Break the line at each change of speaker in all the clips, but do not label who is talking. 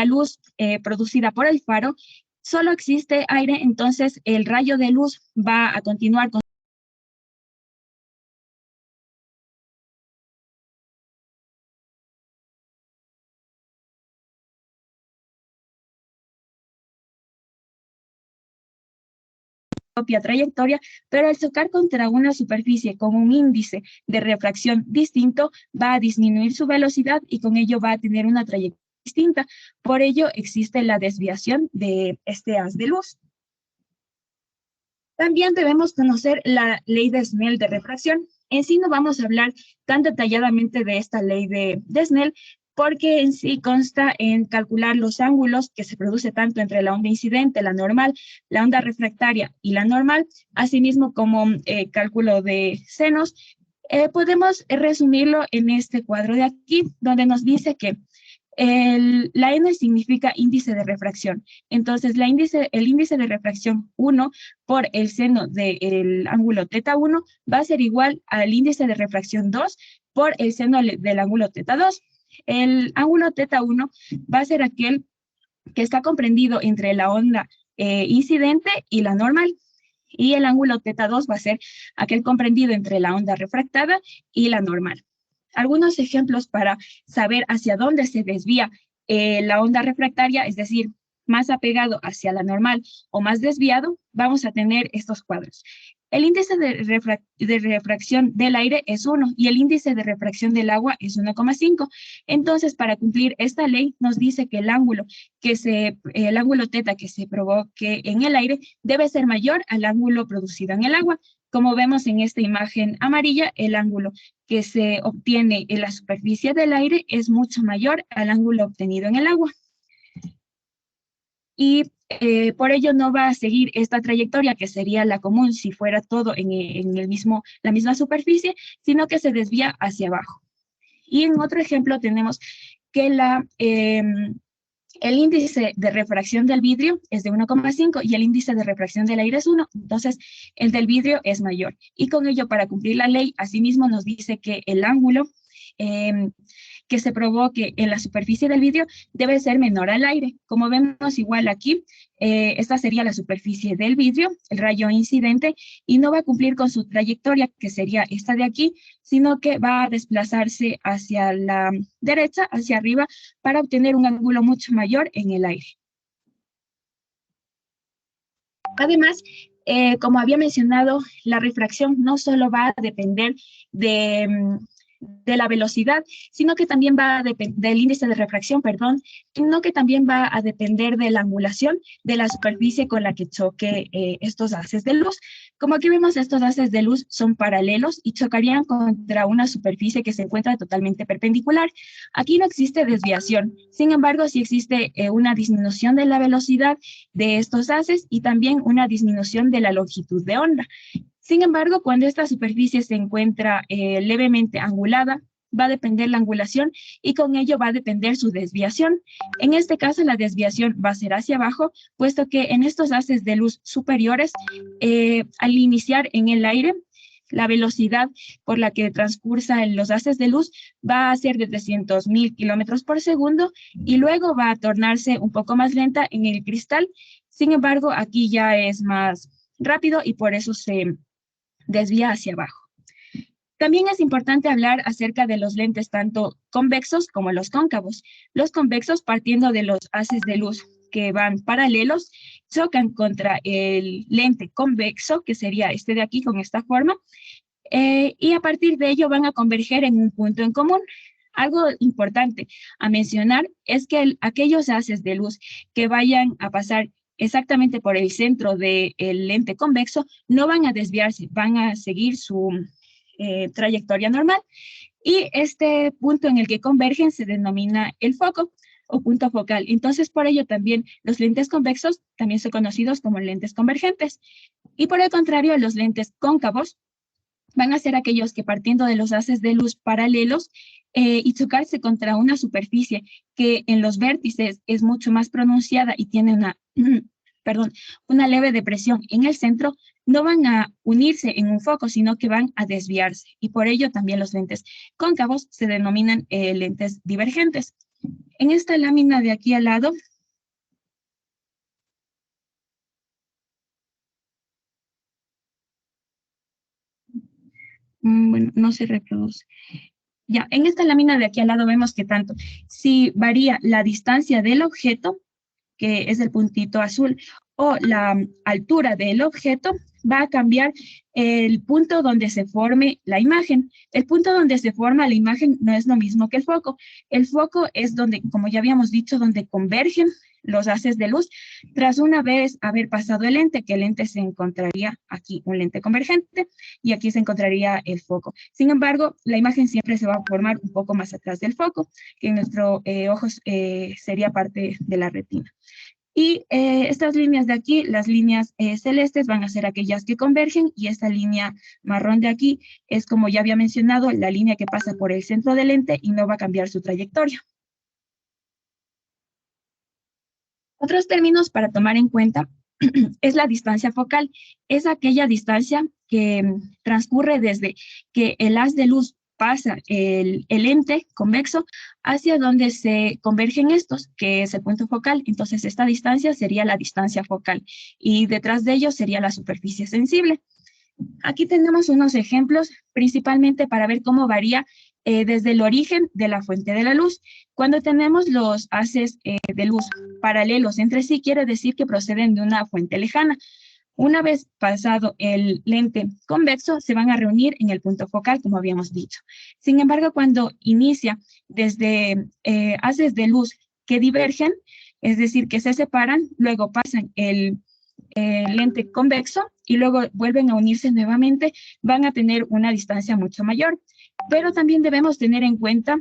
la luz producida por el faro, solo existe aire, entonces el rayo de luz va a continuar con propia trayectoria, pero al chocar contra una superficie con un índice de refracción distinto, va a disminuir su velocidad y con ello va a tener una trayectoria distinta. Por ello existe la desviación de este haz de luz. También debemos conocer la ley de Snell de refracción. En sí no vamos a hablar tan detalladamente de esta ley de Snell, porque en sí consta en calcular los ángulos que se produce tanto entre la onda incidente, la normal, la onda refractaria y la normal, asimismo como cálculo de senos. Podemos resumirlo en este cuadro de aquí, donde nos dice que la N significa índice de refracción. Entonces, el índice de refracción 1 por el seno del ángulo teta 1 va a ser igual al índice de refracción 2 por el seno del ángulo teta 2. El ángulo teta 1 va a ser aquel que está comprendido entre la onda incidente y la normal. Y el ángulo teta 2 va a ser aquel comprendido entre la onda refractada y la normal. Algunos ejemplos para saber hacia dónde se desvía la onda refractaria, es decir, más apegado hacia la normal o más desviado, vamos a tener estos cuadros. El índice de refracción del aire es 1 y el índice de refracción del agua es 1,5. Entonces, para cumplir esta ley, nos dice que el ángulo teta que se provoque en el aire debe ser mayor al ángulo producido en el agua. Como vemos en esta imagen amarilla, el ángulo que se obtiene en la superficie del aire es mucho mayor al ángulo obtenido en el agua. Y por ello no va a seguir esta trayectoria que sería la común si fuera todo en la misma superficie, sino que se desvía hacia abajo. Y en otro ejemplo tenemos que el índice de refracción del vidrio es de 1,5 y el índice de refracción del aire es 1, entonces el del vidrio es mayor. Y con ello, para cumplir la ley, asimismo nos dice que el ángulo que se provoque en la superficie del vidrio debe ser menor al aire. Como vemos igual aquí, esta sería la superficie del vidrio, el rayo incidente, y no va a cumplir con su trayectoria, que sería esta de aquí, sino que va a desplazarse hacia la derecha, hacia arriba, para obtener un ángulo mucho mayor en el aire. Además, como había mencionado, la refracción no solo va a depender de la velocidad, sino que también va a depender del índice de refracción, perdón, sino que también va a depender de la angulación de la superficie con la que choque estos haces de luz. Como aquí vemos, estos haces de luz son paralelos y chocarían contra una superficie que se encuentra totalmente perpendicular. Aquí no existe desviación, sin embargo, sí existe una disminución de la velocidad de estos haces y también una disminución de la longitud de onda. Sin embargo, cuando esta superficie se encuentra levemente angulada, va a depender la angulación y con ello va a depender su desviación. En este caso, la desviación va a ser hacia abajo, puesto que en estos haces de luz superiores, al iniciar en el aire, la velocidad por la que transcursan los haces de luz va a ser de 300.000 kilómetros por segundo y luego va a tornarse un poco más lenta en el cristal. Sin embargo, aquí ya es más rápido y por eso se desvía hacia abajo. También es importante hablar acerca de los lentes tanto convexos como los cóncavos. Los convexos, partiendo de los haces de luz que van paralelos, chocan contra el lente convexo, que sería este de aquí con esta forma, y a partir de ello van a converger en un punto en común. Algo importante a mencionar es que aquellos haces de luz que vayan a pasar exactamente por el centro del lente convexo no van a desviarse, van a seguir su trayectoria normal. Y este punto en el que convergen se denomina el foco o punto focal. Entonces, por ello también los lentes convexos también son conocidos como lentes convergentes. Y por el contrario, los lentes cóncavos van a ser aquellos que partiendo de los haces de luz paralelos y chocarse contra una superficie que en los vértices es mucho más pronunciada y tiene una leve depresión en el centro, no van a unirse en un foco, sino que van a desviarse. Y por ello también los lentes cóncavos se denominan lentes divergentes. En esta lámina de aquí al lado, bueno, no se reproduce. Ya, en esta lámina de aquí al lado vemos que tanto si varía la distancia del objeto, que es el puntito azul, o la altura del objeto, va a cambiar el punto donde se forme la imagen. El punto donde se forma la imagen no es lo mismo que el foco. El foco es donde, como ya habíamos dicho, donde convergen los haces de luz, tras una vez haber pasado el lente, que el lente se encontraría aquí, un lente convergente, y aquí se encontraría el foco. Sin embargo, la imagen siempre se va a formar un poco más atrás del foco, que en nuestro ojo sería parte de la retina. Y estas líneas de aquí, las líneas celestes, van a ser aquellas que convergen, y esta línea marrón de aquí es, como ya había mencionado, la línea que pasa por el centro del lente y no va a cambiar su trayectoria. Otros términos para tomar en cuenta es la distancia focal. Es aquella distancia que transcurre desde que el haz de luz pasa el lente convexo hacia donde se convergen estos, que es el punto focal. Entonces, esta distancia sería la distancia focal y detrás de ello sería la superficie sensible. Aquí tenemos unos ejemplos, principalmente para ver cómo varía desde el origen de la fuente de la luz. Cuando tenemos los haces de luz paralelos entre sí, quiere decir que proceden de una fuente lejana. Una vez pasado el lente convexo, se van a reunir en el punto focal, como habíamos dicho. Sin embargo, cuando inicia desde haces de luz que divergen, es decir, que se separan, luego pasan el lente convexo y luego vuelven a unirse nuevamente, van a tener una distancia mucho mayor. Pero también debemos tener en cuenta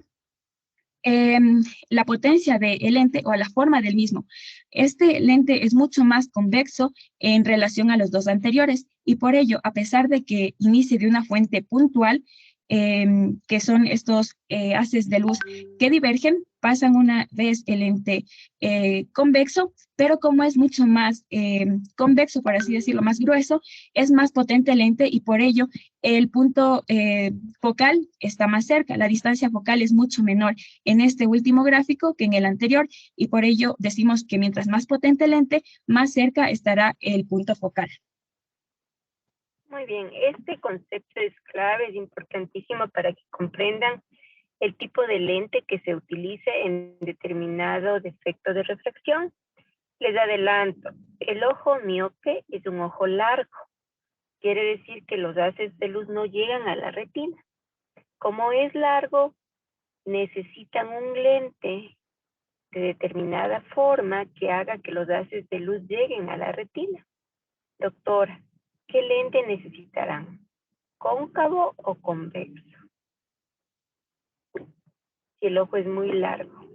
la potencia del lente o la forma del mismo. Este lente es mucho más convexo en relación a los dos anteriores, y por ello, a pesar de que inicie de una fuente puntual, que son estos haces de luz que divergen, pasan una vez el lente convexo, pero como es mucho más convexo, por así decirlo, más grueso, es más potente el lente, y por ello el punto focal está más cerca. La distancia focal es mucho menor en este último gráfico que en el anterior, y por ello decimos que mientras más potente el lente, más cerca estará el punto focal.
Muy bien, este concepto es clave, es importantísimo para que comprendan el tipo de lente que se utilice en determinado defecto de refracción. Les adelanto, el ojo miope es un ojo largo. Quiere decir que los haces de luz no llegan a la retina. Como es largo, necesitan un lente de determinada forma que haga que los haces de luz lleguen a la retina. Doctora, ¿qué lente necesitarán? ¿Cóncavo o convexo? Si el ojo es muy largo.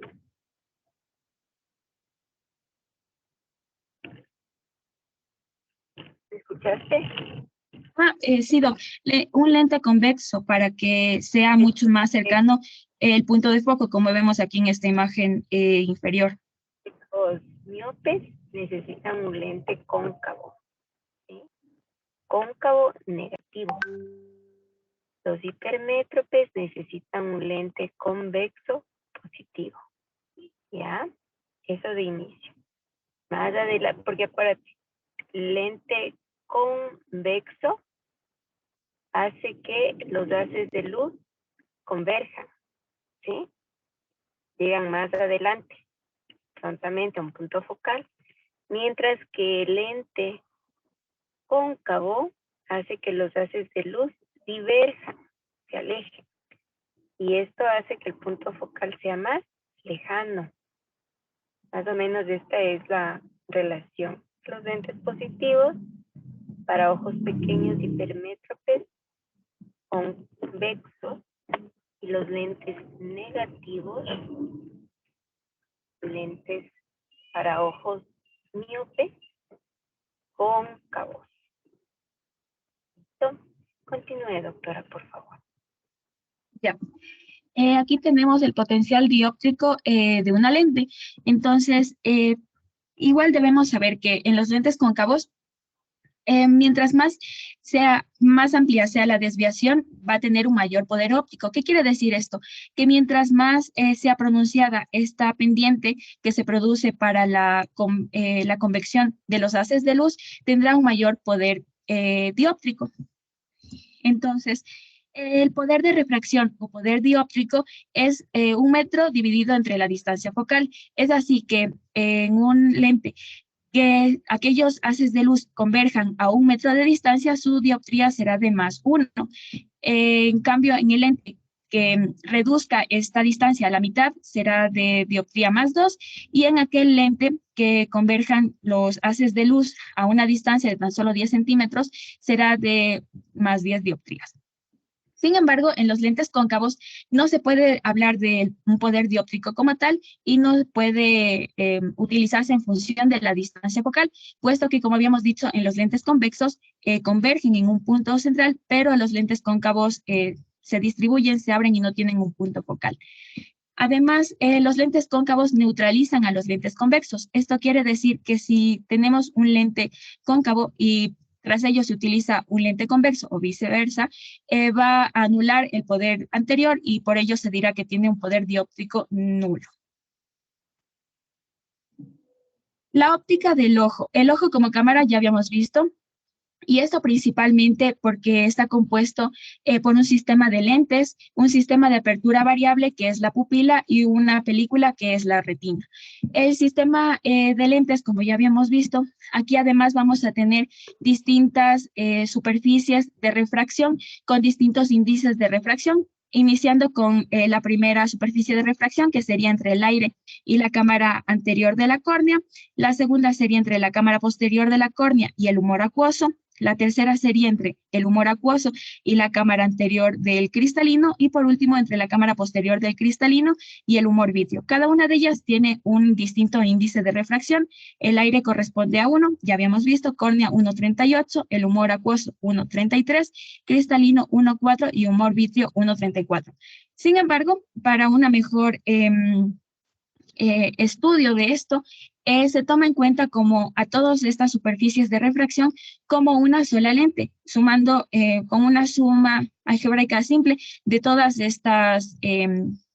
¿Me escuchaste?
Sí, Doc, un lente convexo para que sea mucho más cercano el punto de foco, como vemos aquí en esta imagen inferior.
Los miopes necesitan un lente cóncavo, ¿sí? Cóncavo negativo. Los hipermétropes necesitan un lente convexo positivo. ¿Ya? Eso de inicio. Más adelante, porque acuérdate, lente convexo hace que los haces de luz converjan, ¿sí? Llegan más adelante, prontamente a un punto focal, mientras que el lente cóncavo hace que los haces de luz diverjan, se alejen. Y esto hace que el punto focal sea más lejano. Más o menos esta es la relación. Los lentes positivos para ojos pequeños hipermétropes convexos, y los lentes negativos, lentes para ojos miopes cóncavos. ¿Listo? Continúe, doctora, por favor.
Ya. Aquí tenemos el potencial dióptrico de una lente. Entonces, igual debemos saber que en los lentes cóncavos Mientras más amplia sea la desviación, va a tener un mayor poder óptico. ¿Qué quiere decir esto? Que mientras más sea pronunciada esta pendiente que se produce para la convección de los haces de luz, tendrá un mayor poder dióptrico. Entonces, el poder de refracción o poder dióptrico es 1 metro dividido entre la distancia focal. Es así que en un lente que aquellos haces de luz converjan a 1 metro de distancia, su dioptría será de +1. En cambio, en el lente que reduzca esta distancia a la mitad será de dioptría +2, y en aquel lente que converjan los haces de luz a una distancia de tan solo 10 centímetros será de +10 dioptrías. Sin embargo, en los lentes cóncavos no se puede hablar de un poder dióptrico como tal y no puede utilizarse en función de la distancia focal, puesto que, como habíamos dicho, en los lentes convexos convergen en un punto central, pero los lentes cóncavos se distribuyen, se abren y no tienen un punto focal. Además, los lentes cóncavos neutralizan a los lentes convexos. Esto quiere decir que si tenemos un lente cóncavo y tras ello se utiliza un lente convexo o viceversa, va a anular el poder anterior y por ello se dirá que tiene un poder dióptrico nulo. La óptica del ojo. El ojo como cámara ya habíamos visto. Y esto principalmente porque está compuesto por un sistema de lentes, un sistema de apertura variable que es la pupila y una película que es la retina. El sistema de lentes, como ya habíamos visto, aquí además vamos a tener distintas superficies de refracción con distintos índices de refracción, iniciando con la primera superficie de refracción, que sería entre el aire y la cámara anterior de la córnea. La segunda sería entre la cámara posterior de la córnea y el humor acuoso. La tercera sería entre el humor acuoso y la cámara anterior del cristalino, y por último entre la cámara posterior del cristalino y el humor vítreo. Cada una de ellas tiene un distinto índice de refracción. El aire corresponde a 1, ya habíamos visto, córnea 1,38, el humor acuoso 1,33, cristalino 1,4 y humor vítreo 1,34. Sin embargo, para una mejor estudio de esto, se toma en cuenta como a todas estas superficies de refracción como una sola lente, sumando con una suma algebraica simple de todas estas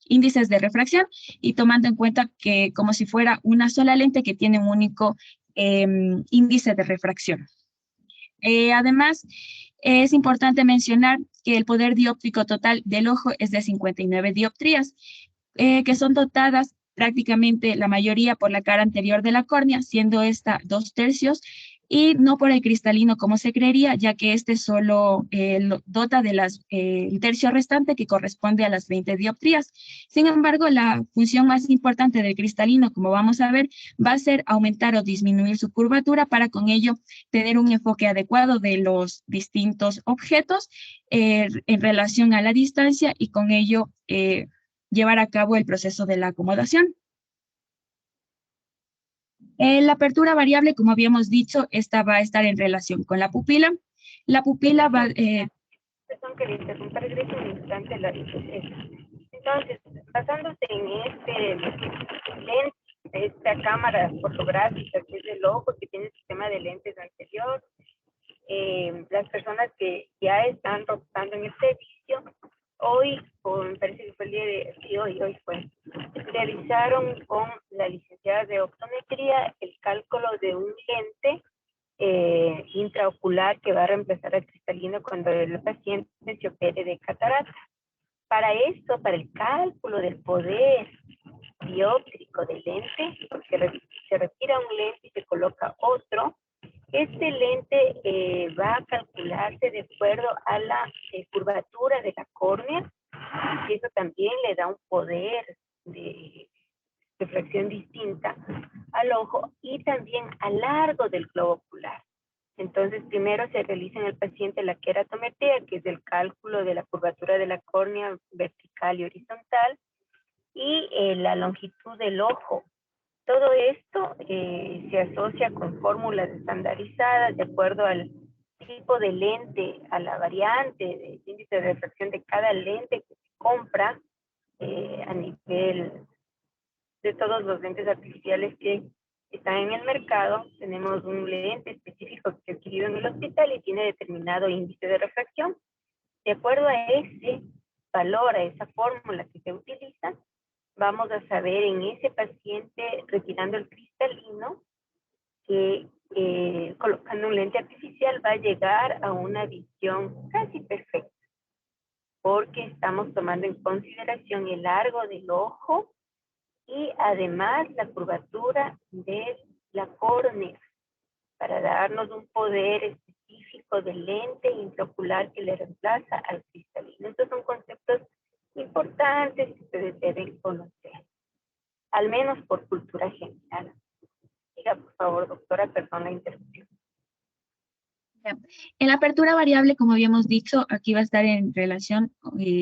índices de refracción y tomando en cuenta que como si fuera una sola lente que tiene un único índice de refracción. Además, es importante mencionar que el poder dióptrico total del ojo es de 59 dioptrías, que son dotadas prácticamente la mayoría por la cara anterior de la córnea, siendo esta 2/3, y no por el cristalino como se creería, ya que este solo dota de el tercio restante, que corresponde a las 20 dioptrías. Sin embargo, la función más importante del cristalino, como vamos a ver, va a ser aumentar o disminuir su curvatura para con ello tener un enfoque adecuado de los distintos objetos en relación a la distancia y con ello llevar a cabo el proceso de la acomodación. La apertura variable, como habíamos dicho, esta va a estar en relación con la pupila. La pupila va...
Perdón que le interrumpa, regreso un instante a la diapositiva. Entonces, basándose en lente, esta cámara fotográfica que es del ojo, que tiene el sistema de lentes anterior, las personas que ya están rotando en el servicio, hoy, o me parece que fue el día de, sí, hoy fue, realizaron con la licenciada de optometría el cálculo de un lente intraocular que va a reemplazar al cristalino cuando el paciente se opere de catarata. Para esto, para el cálculo del poder dióptrico del lente, porque se retira un lente y se coloca otro, este lente va a calcularse de acuerdo a la curvatura de la córnea, y eso también le da un poder de refracción distinta al ojo y también al largo del globo ocular. Entonces, primero se realiza en el paciente la queratometría, que es el cálculo de la curvatura de la córnea vertical y horizontal, y la longitud del ojo. Todo esto se asocia con fórmulas estandarizadas de acuerdo al tipo de lente, a la variante de índice de refracción de cada lente que se compra a nivel de todos los lentes artificiales que están en el mercado. Tenemos un lente específico que se ha adquirido en el hospital y tiene determinado índice de refracción. De acuerdo a ese valor, a esa fórmula que se utiliza, vamos a saber en ese paciente, retirando el cristalino, que colocando un lente artificial va a llegar a una visión casi perfecta, porque estamos tomando en consideración el largo del ojo y además la curvatura de la córnea, para darnos un poder específico del lente intraocular que le reemplaza al cristalino. Estos son conceptos importantes que ustedes deben conocer, al menos por cultura general. Diga, por favor, doctora, perdón la interrupción.
En la apertura variable, como habíamos dicho, aquí va a estar en relación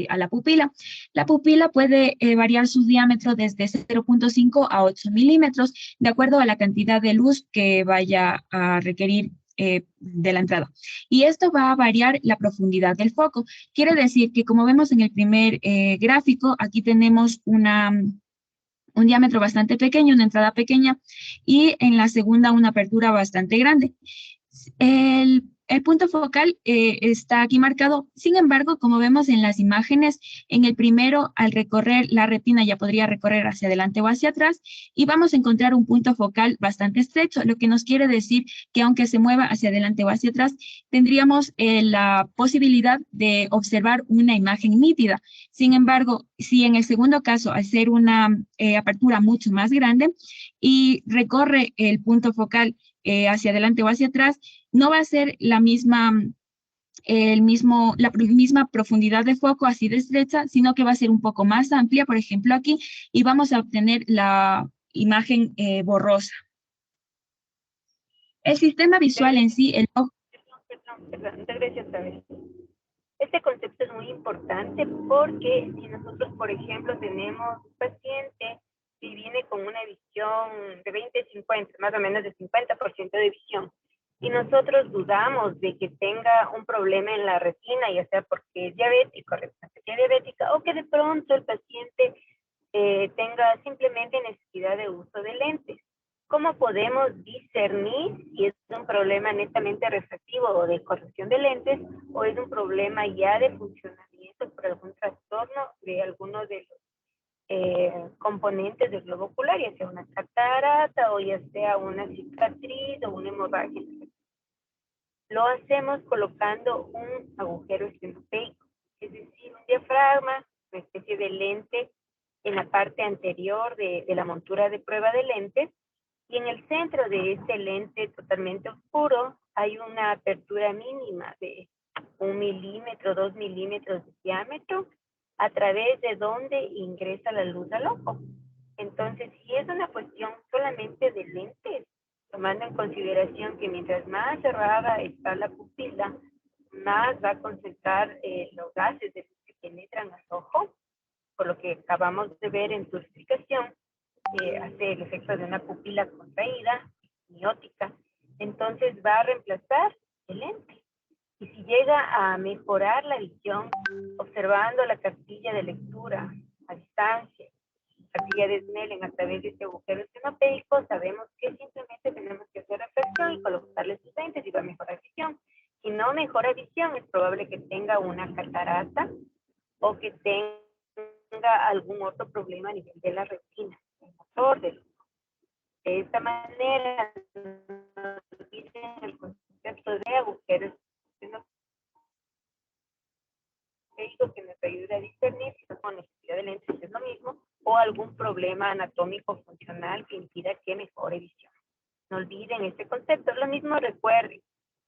a la pupila. La pupila puede variar su diámetro desde 0.5 a 8 milímetros, de acuerdo a la cantidad de luz que vaya a requerir de la entrada. Y esto va a variar la profundidad del foco. Quiere decir que, como vemos en el primer gráfico, aquí tenemos un diámetro bastante pequeño, una entrada pequeña, y en la segunda una apertura bastante grande. El punto focal está aquí marcado. Sin embargo, como vemos en las imágenes, en el primero, al recorrer la retina ya podría recorrer hacia adelante o hacia atrás, y vamos a encontrar un punto focal bastante estrecho, lo que nos quiere decir que aunque se mueva hacia adelante o hacia atrás, tendríamos la posibilidad de observar una imagen nítida. Sin embargo, si en el segundo caso, al ser una apertura mucho más grande y recorre el punto focal hacia adelante o hacia atrás, no va a ser la misma profundidad de foco así de estrecha, sino que va a ser un poco más amplia, por ejemplo aquí, y vamos a obtener la imagen borrosa. El sistema visual en sí,
Perdón, gracias otra vez. Este concepto es muy importante porque si nosotros, por ejemplo, tenemos un paciente que viene con una visión de 20-50, más o menos de 50% de visión, y nosotros dudamos de que tenga un problema en la retina, ya sea porque es diabético, retinopatía diabética, o que de pronto el paciente tenga simplemente necesidad de uso de lentes. ¿Cómo podemos discernir si es un problema netamente refractivo o de corrección de lentes, o es un problema ya de funcionamiento por algún trastorno de alguno de los componentes del globo ocular, ya sea una catarata o ya sea una cicatriz o una hemorragia? Lo hacemos colocando un agujero estenopeico, es decir, un diafragma, una especie de lente en la parte anterior de la montura de prueba de lentes, y en el centro de este lente totalmente oscuro hay una apertura mínima de 1 milímetro, 2 milímetros de diámetro, a través de donde ingresa la luz al ojo. Entonces, si es una cuestión solamente de lentes, tomando en consideración que mientras más cerrada está la pupila, más va a concentrar los gases de luz que penetran al ojo, por lo que acabamos de ver en tu explicación, hace el efecto de una pupila contraída, miótica, entonces va a reemplazar el lente. Y si llega a mejorar la visión observando la cartilla de lectura a distancia, cartilla de Snellen a través de este agujero estenopeico, sabemos que simplemente tenemos que hacer reflexión y colocarle sus lentes y va a mejorar visión. Si no mejora visión, es probable que tenga una catarata o que tenga algún otro problema a nivel de la retina, el motor del ojo. De esta manera, el concepto de agujeros que nos ayude a discernir si con necesidad de lentes es lo mismo o algún problema anatómico funcional que impida que mejore visión. No olviden este concepto. Lo mismo recuerden,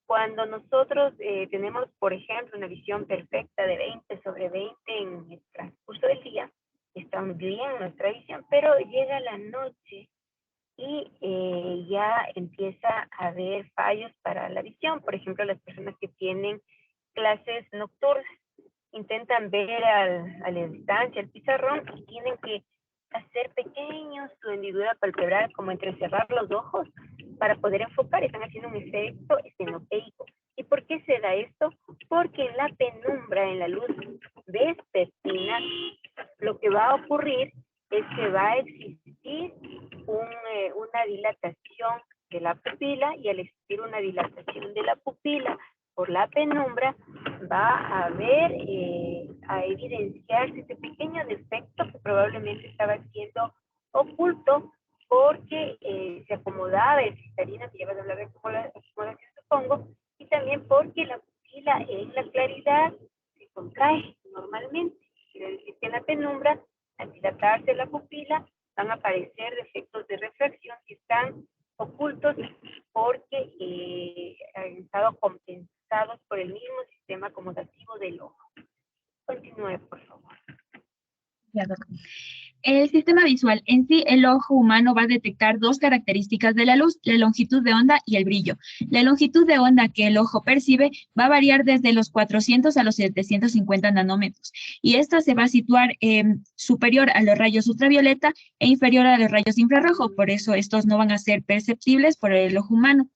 cuando nosotros tenemos, por ejemplo, una visión perfecta de 20/20 en el transcurso del día, está bien nuestra visión, pero llega la noche y ya empieza a haber fallos para la visión. Por ejemplo, las personas que tienen clases nocturnas intentan ver a la distancia el pizarrón y tienen que hacer pequeños su hendidura palpebral, como entrecerrar los ojos para poder enfocar. Están haciendo un efecto estenopeico. ¿Y por qué se da esto? Porque en la penumbra, en la luz vespertina, lo que va a ocurrir es que va a existir una dilatación de la pupila, y al existir una dilatación de la pupila por la penumbra, va a evidenciarse ese pequeño defecto que probablemente estaba siendo oculto porque se acomodaba el cristalino, que lleva a hablar de acomodación, supongo, y también porque la pupila en la claridad se contrae normalmente. Quiere decir que en la penumbra, al dilatarse la pupila, van a aparecer defectos de refracción que están ocultos porque han estado compensados por el mismo sistema acomodativo del ojo. Continúe, por favor.
Ya, doctor. El sistema visual en sí, el ojo humano va a detectar dos características de la luz, la longitud de onda y el brillo. La longitud de onda que el ojo percibe va a variar desde los 400 a los 750 nanómetros, y esta se va a situar superior a los rayos ultravioleta e inferior a los rayos infrarrojos, por eso estos no van a ser perceptibles por el ojo humano.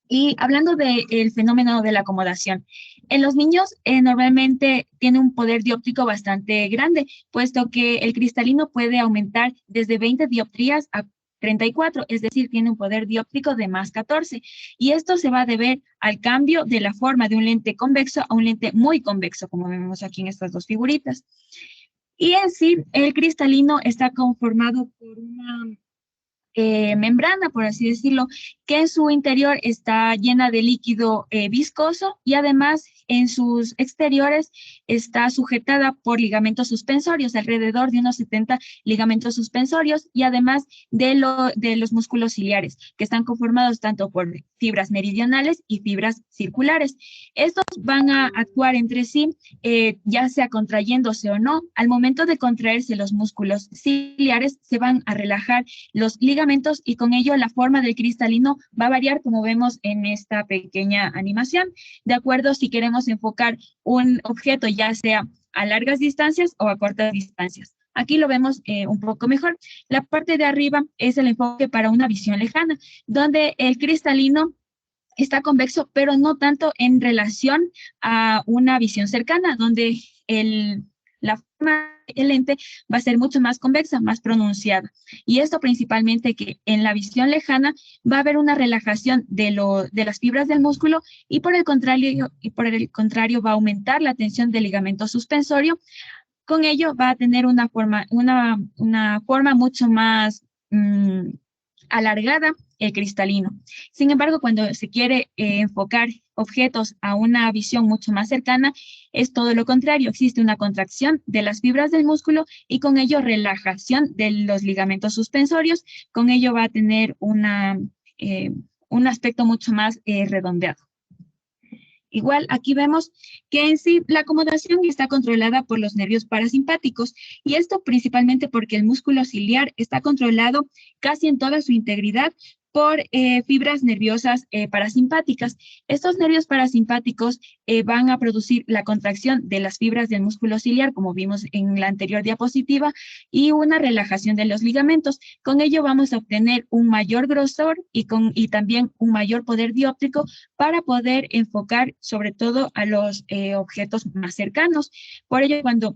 Y hablando del fenómeno de la acomodación, en los niños normalmente tiene un poder dióptrico bastante grande, puesto que el cristalino puede aumentar desde 20 dioptrías a 34, es decir, tiene un poder dióptrico de más 14. Y esto se va a deber al cambio de la forma de un lente convexo a un lente muy convexo, como vemos aquí en estas dos figuritas. Y en sí, el cristalino está conformado por una membrana, por así decirlo, que en su interior está llena de líquido viscoso, y además en sus exteriores está sujetada por ligamentos suspensorios, alrededor de unos 70 ligamentos suspensorios, y además de los músculos ciliares, que están conformados tanto por fibras meridionales y fibras circulares. Estos van a actuar entre sí, ya sea contrayéndose o no. Al momento de contraerse los músculos ciliares, se van a relajar los ligamentos, y con ello la forma del cristalino va a variar, como vemos en esta pequeña animación, de acuerdo si queremos enfocar un objeto ya sea a largas distancias o a cortas distancias. Aquí lo vemos un poco mejor. La parte de arriba es el enfoque para una visión lejana, donde el cristalino está convexo, pero no tanto en relación a una visión cercana, donde la forma del lente va a ser mucho más convexa, más pronunciada. Y esto principalmente que en la visión lejana va a haber una relajación de las fibras del músculo, y por el contrario va a aumentar la tensión del ligamento suspensorio. Con ello va a tener una forma mucho más alargada el cristalino. Sin embargo, cuando se quiere enfocar objetos a una visión mucho más cercana, es todo lo contrario. Existe una contracción de las fibras del músculo y con ello relajación de los ligamentos suspensorios. Con ello va a tener un aspecto mucho más redondeado. Igual aquí vemos que en sí la acomodación está controlada por los nervios parasimpáticos, y esto principalmente porque el músculo ciliar está controlado casi en toda su integridad por fibras nerviosas parasimpáticas. Estos nervios parasimpáticos van a producir la contracción de las fibras del músculo ciliar, como vimos en la anterior diapositiva, y una relajación de los ligamentos. Con ello vamos a obtener un mayor grosor y también un mayor poder dióptrico para poder enfocar sobre todo a los objetos más cercanos. Por ello, cuando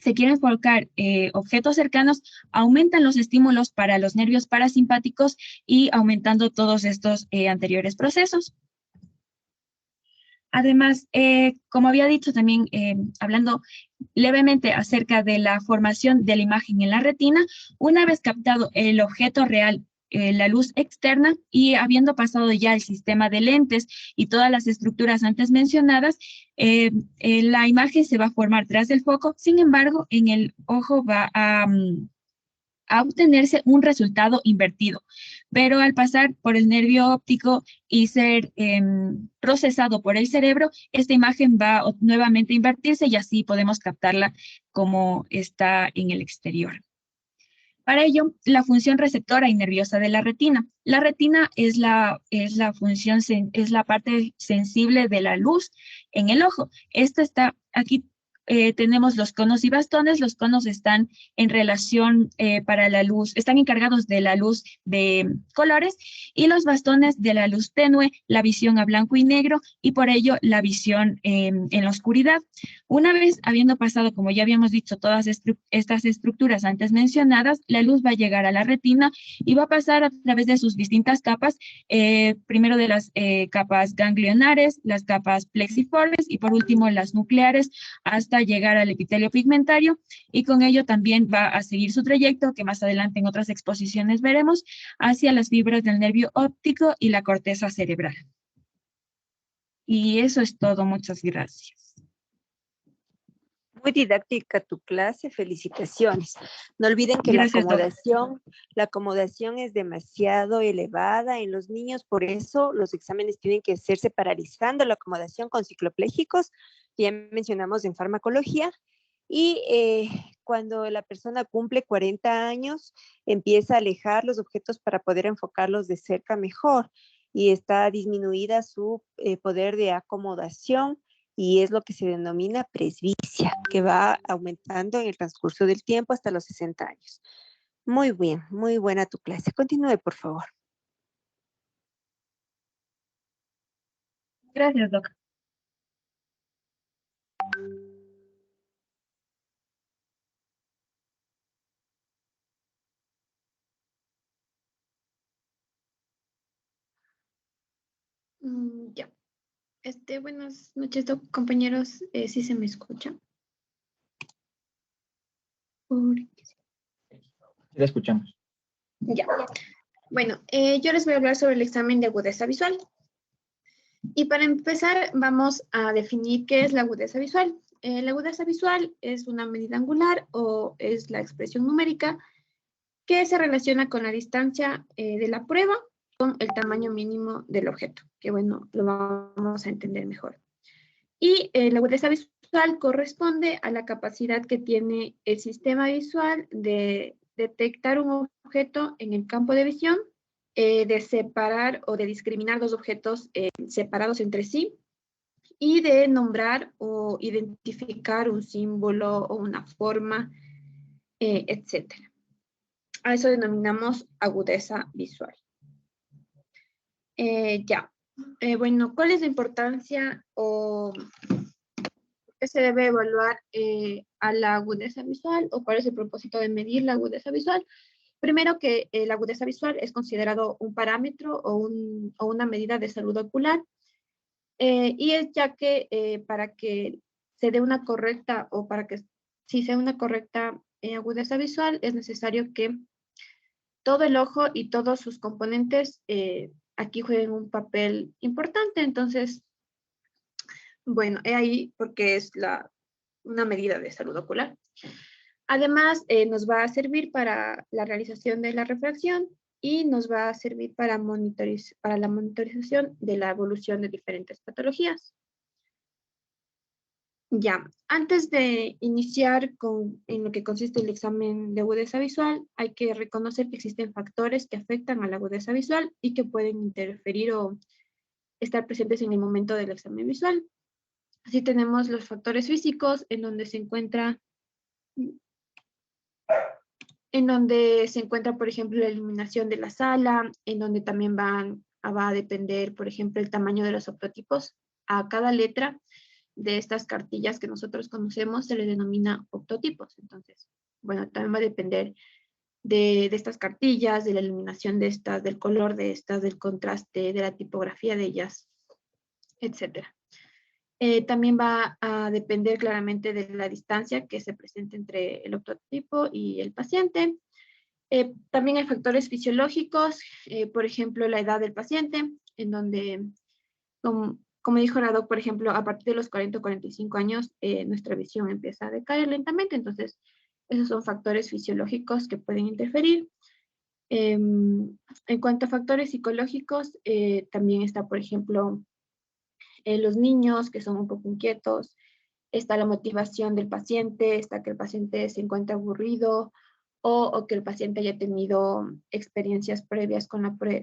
se quieren enfocar objetos cercanos, aumentan los estímulos para los nervios parasimpáticos y aumentando todos estos anteriores procesos. Además, como había dicho también, hablando levemente acerca de la formación de la imagen en la retina, una vez captado el objeto real, la luz externa, y habiendo pasado ya el sistema de lentes y todas las estructuras antes mencionadas, la imagen se va a formar tras del foco. Sin embargo, en el ojo va a obtenerse un resultado invertido, pero al pasar por el nervio óptico y ser procesado por el cerebro, esta imagen va nuevamente a invertirse, y así podemos captarla como está en el exterior. Para ello, la función receptora y nerviosa de la retina. La retina es la parte sensible de la luz en el ojo. Esta está aquí tenemos los conos y bastones. Los conos están en relación para la luz, están encargados de la luz de colores, y los bastones de la luz tenue, la visión a blanco y negro, y por ello la visión en la oscuridad. Una vez habiendo pasado, como ya habíamos dicho, todas estas estructuras antes mencionadas, la luz va a llegar a la retina y va a pasar a través de sus distintas capas, primero de las capas ganglionares, las capas plexiformes y por último las nucleares, hasta llegar al epitelio pigmentario, y con ello también va a seguir su trayecto, que más adelante en otras exposiciones veremos, hacia las fibras del nervio óptico y la corteza cerebral. Y eso es todo. Muchas gracias.
Muy didáctica tu clase, felicitaciones. No olviden que
Gracias,
la acomodación es demasiado elevada en los niños, por eso los exámenes tienen que hacerse paralizando la acomodación con cicloplégicos, ya mencionamos en farmacología, y cuando la persona cumple 40 años, empieza a alejar los objetos para poder enfocarlos de cerca mejor, y está disminuida su poder de acomodación, y es lo que se denomina presbicia, que va aumentando en el transcurso del tiempo hasta los 60 años. Muy bien, muy buena tu clase. Continúe, por favor.
Gracias, Doc.
Ya. Buenas noches, compañeros. ¿Sí se me escucha?
La escuchamos.
Ya. Bueno, yo les voy a hablar sobre el examen de agudeza visual. Y para empezar, vamos a definir qué es la agudeza visual. La agudeza visual es una medida angular o es la expresión numérica que se relaciona con la distancia de la prueba con el tamaño mínimo del objeto, que bueno, lo vamos a entender mejor. Y la agudeza visual corresponde a la capacidad que tiene el sistema visual de detectar un objeto en el campo de visión, de separar o de discriminar dos objetos separados entre sí, y de nombrar o identificar un símbolo o una forma, etc. A eso denominamos agudeza visual. Bueno, ¿cuál es la importancia o qué se debe evaluar a la agudeza visual, o cuál es el propósito de medir la agudeza visual? Primero, que la agudeza visual es considerado un parámetro o una medida de salud ocular, y es ya que para que se dé una correcta, o para que si sea una correcta agudeza visual, es necesario que todo el ojo y todos sus componentes aquí jueguen un papel importante. Entonces, bueno, he ahí porque es una medida de salud ocular. Además, nos va a servir para la realización de la refracción y nos va a servir para la monitorización de la evolución de diferentes patologías. Ya, antes de iniciar en lo que consiste el examen de agudeza visual, hay que reconocer que existen factores que afectan a la agudeza visual y que pueden interferir o estar presentes en el momento del examen visual. Así tenemos los factores físicos, en donde se encuentra, por ejemplo, la iluminación de la sala, en donde también va a depender, por ejemplo, el tamaño de los optotipos. A cada letra de estas cartillas que nosotros conocemos se le denomina optotipos. Entonces, bueno, también va a depender de estas cartillas, de la iluminación de estas, del color de estas, del contraste, de la tipografía de ellas, etc. También va a depender claramente de la distancia que se presente entre el optotipo y el paciente. También hay factores fisiológicos, por ejemplo, la edad del paciente, en donde, como dijo la doc, por ejemplo, a partir de los 40 o 45 años, nuestra visión empieza a decaer lentamente. Entonces, esos son factores fisiológicos que pueden interferir. En cuanto a factores psicológicos, también está, por ejemplo, los niños que son un poco inquietos, está la motivación del paciente, está que el paciente se encuentra aburrido, o que el paciente haya tenido experiencias previas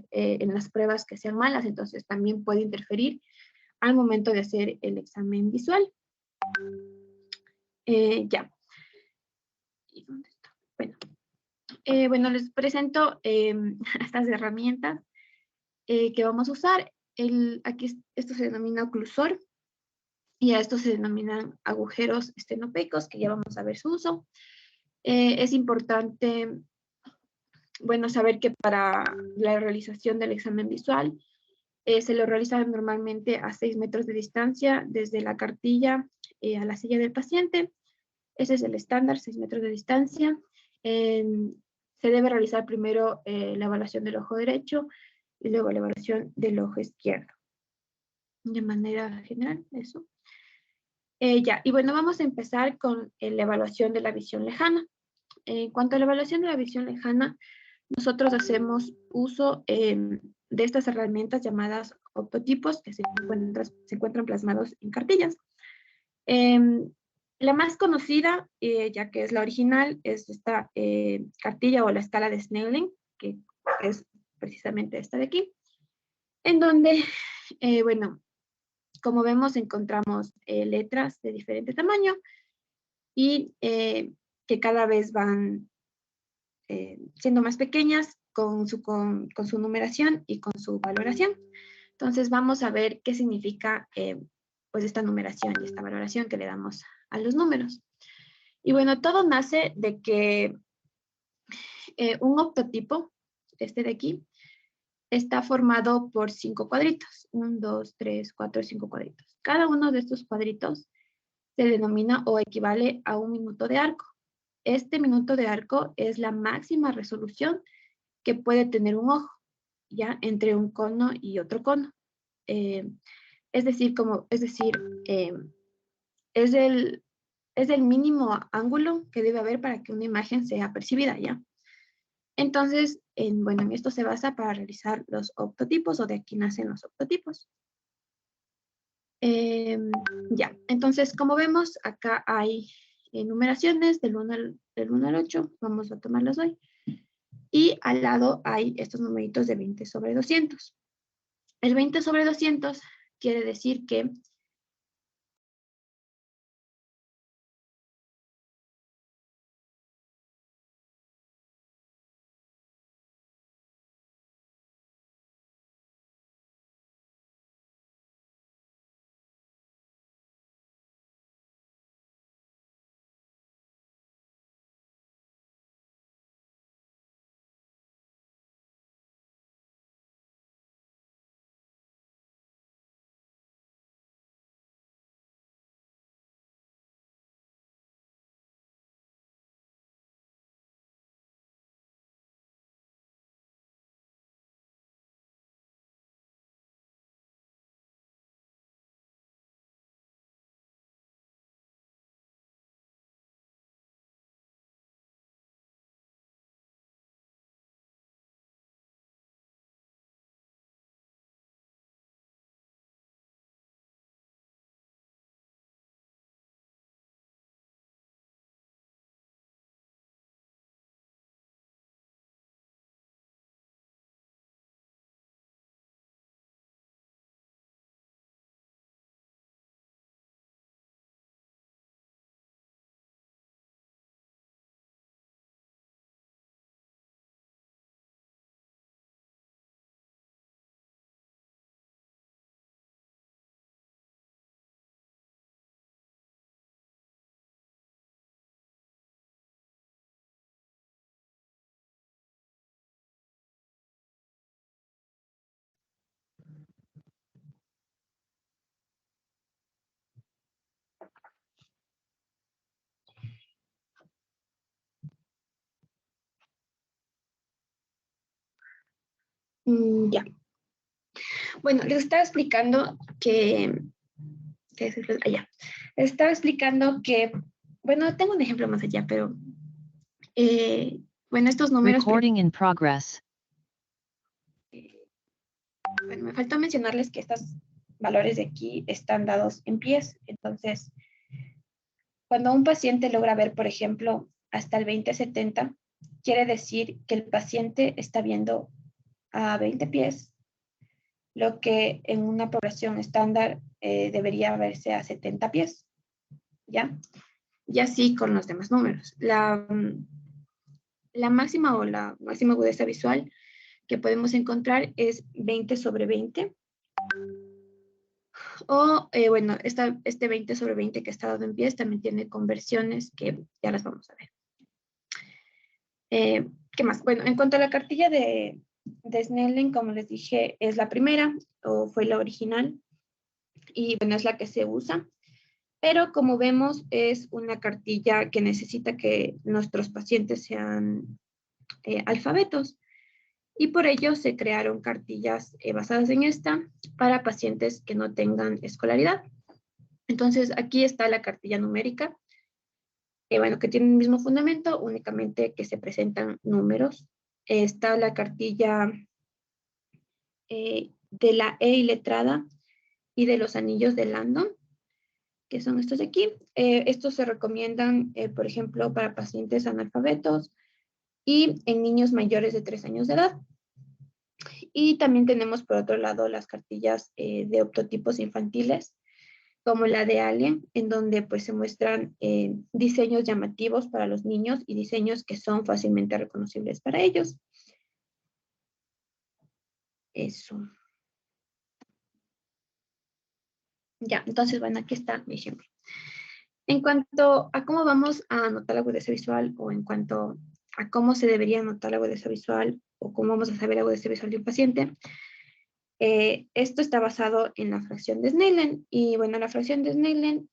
en las pruebas que sean malas. Entonces también puede interferir al momento de hacer el examen visual. Ya. ¿Y dónde está? Bueno, bueno, les presento estas herramientas que vamos a usar. Aquí esto se denomina oclusor y a esto se denominan agujeros estenopeicos, que ya vamos a ver su uso. Es importante, bueno, saber que para la realización del examen visual se lo realiza normalmente a 6 metros de distancia desde la cartilla a la silla del paciente. Ese es el estándar, 6 metros de distancia. Se debe realizar primero la evaluación del ojo derecho y luego la evaluación del ojo izquierdo. De manera general, eso. Ya, y bueno, vamos a empezar con la evaluación de la visión lejana. En cuanto a la evaluación de la visión lejana, nosotros hacemos uso de estas herramientas llamadas optotipos que se encuentran plasmados en cartillas. La más conocida, ya que es la original, es esta cartilla o la escala de Snelling, que es precisamente esta de aquí, en donde, bueno, como vemos, encontramos letras de diferente tamaño y que cada vez van siendo más pequeñas con su numeración y con su valoración. Entonces vamos a ver qué significa pues esta numeración y esta valoración que le damos a los números. Y bueno, todo nace de que un octotipo, este de aquí, está formado por 5 cuadritos. 1, 2, 3, 4, 5 cuadritos. Cada uno de estos cuadritos se denomina o equivale a un minuto de arco. Este minuto de arco es la máxima resolución que puede tener un ojo, ¿ya? Entre un cono y otro cono. Es decir, es el mínimo ángulo que debe haber para que una imagen sea percibida, ¿ya? Entonces, bueno, en esto se basa para realizar los octotipos, o de aquí nacen los octotipos. Ya, entonces, como vemos, acá hay numeraciones del 1 al 8, vamos a tomarlas hoy. Y al lado hay estos numeritos de 20 sobre 200. El 20 sobre 200 quiere decir que ya. Bueno, les estaba explicando que allá. Les estaba explicando que, bueno, tengo un ejemplo más allá, pero bueno, estos números.
Recording in progress.
Bueno, me faltó mencionarles que estos valores de aquí están dados en pies. Entonces, cuando un paciente logra ver, por ejemplo, hasta el 20/70, quiere decir que el paciente está viendo a 20 pies, lo que en una población estándar debería verse a 70 pies, ¿ya? y así con los demás números. La máxima o la máxima agudeza visual que podemos encontrar es 20/20. O, bueno, este 20/20 que está dado en pies también tiene conversiones que ya las vamos a ver. ¿Qué más? Bueno, en cuanto a la cartilla de Snellen, como les dije, es la primera o fue la original y bueno, es la que se usa. Pero como vemos, es una cartilla que necesita que nuestros pacientes sean alfabetos. Y por ello se crearon cartillas basadas en esta para pacientes que no tengan escolaridad. Entonces, aquí está la cartilla numérica, bueno, que tiene el mismo fundamento, únicamente que se presentan números. Está la cartilla de la E iletrada y de los anillos de Landon, que son estos de aquí. Estos se recomiendan, por ejemplo, para pacientes analfabetos y en niños mayores de 3 años de edad. Y también tenemos, por otro lado, las cartillas de optotipos infantiles, como la de Alien, en donde pues se muestran diseños llamativos para los niños y diseños que son fácilmente reconocibles para ellos. Eso. Ya, entonces, bueno, aquí está mi ejemplo. En cuanto a cómo vamos a anotar la agudeza visual o en cuanto a cómo se debería anotar la agudeza visual o cómo vamos a saber la agudeza visual de un paciente, esto está basado en la fracción de Snellen. Y bueno, la fracción de Snellen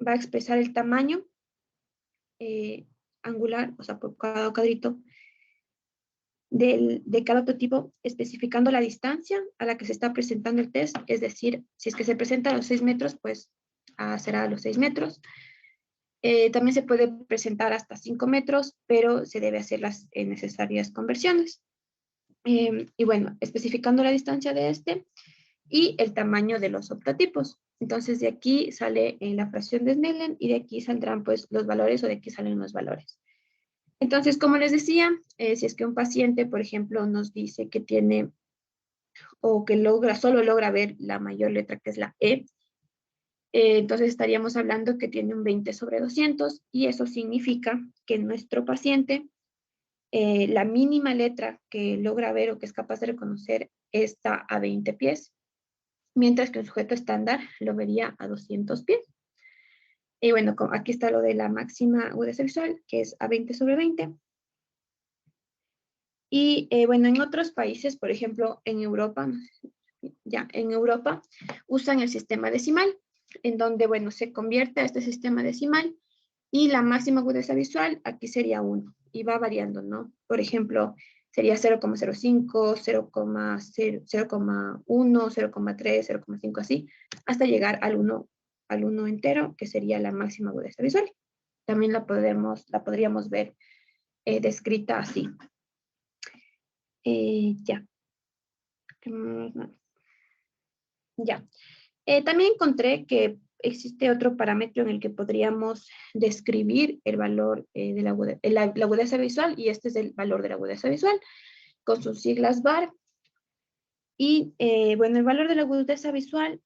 va a expresar el tamaño angular, o sea, por cada cuadrito de cada autotipo, especificando la distancia a la que se está presentando el test. Es decir, si es que se presenta a los 6 metros, pues será a los 6 metros. También se puede presentar hasta 5 metros, pero se debe hacer las necesarias conversiones. Y bueno, especificando la distancia de este y el tamaño de los optotipos. Entonces de aquí sale la fracción de Snellen y de aquí saldrán pues los valores o de aquí salen los valores. Entonces, como les decía, si es que un paciente, por ejemplo, nos dice que tiene o que solo logra ver la mayor letra que es la E, entonces estaríamos hablando que tiene un 20/200 y eso significa que nuestro paciente, la mínima letra que logra ver o que es capaz de reconocer está a 20 pies, mientras que un sujeto estándar lo vería a 200 pies. Y bueno, aquí está lo de la máxima agudeza visual, que es a 20/20. Y bueno, en otros países, por ejemplo, en Europa, en Europa usan el sistema decimal, en donde, bueno, se convierte a este sistema decimal y la máxima agudeza visual aquí sería 1 y va variando, ¿no? Por ejemplo, sería 0,05, 0,1, 0,3, 0,5, así, hasta llegar al 1 entero, que sería la máxima agudeza visual. También la podríamos ver descrita así. Ya. Ya. También encontré que existe otro parámetro en el que podríamos describir el valor de la agudeza visual, y este es el valor de la agudeza visual, con sus siglas VAR. Y bueno, el valor de la agudeza visual,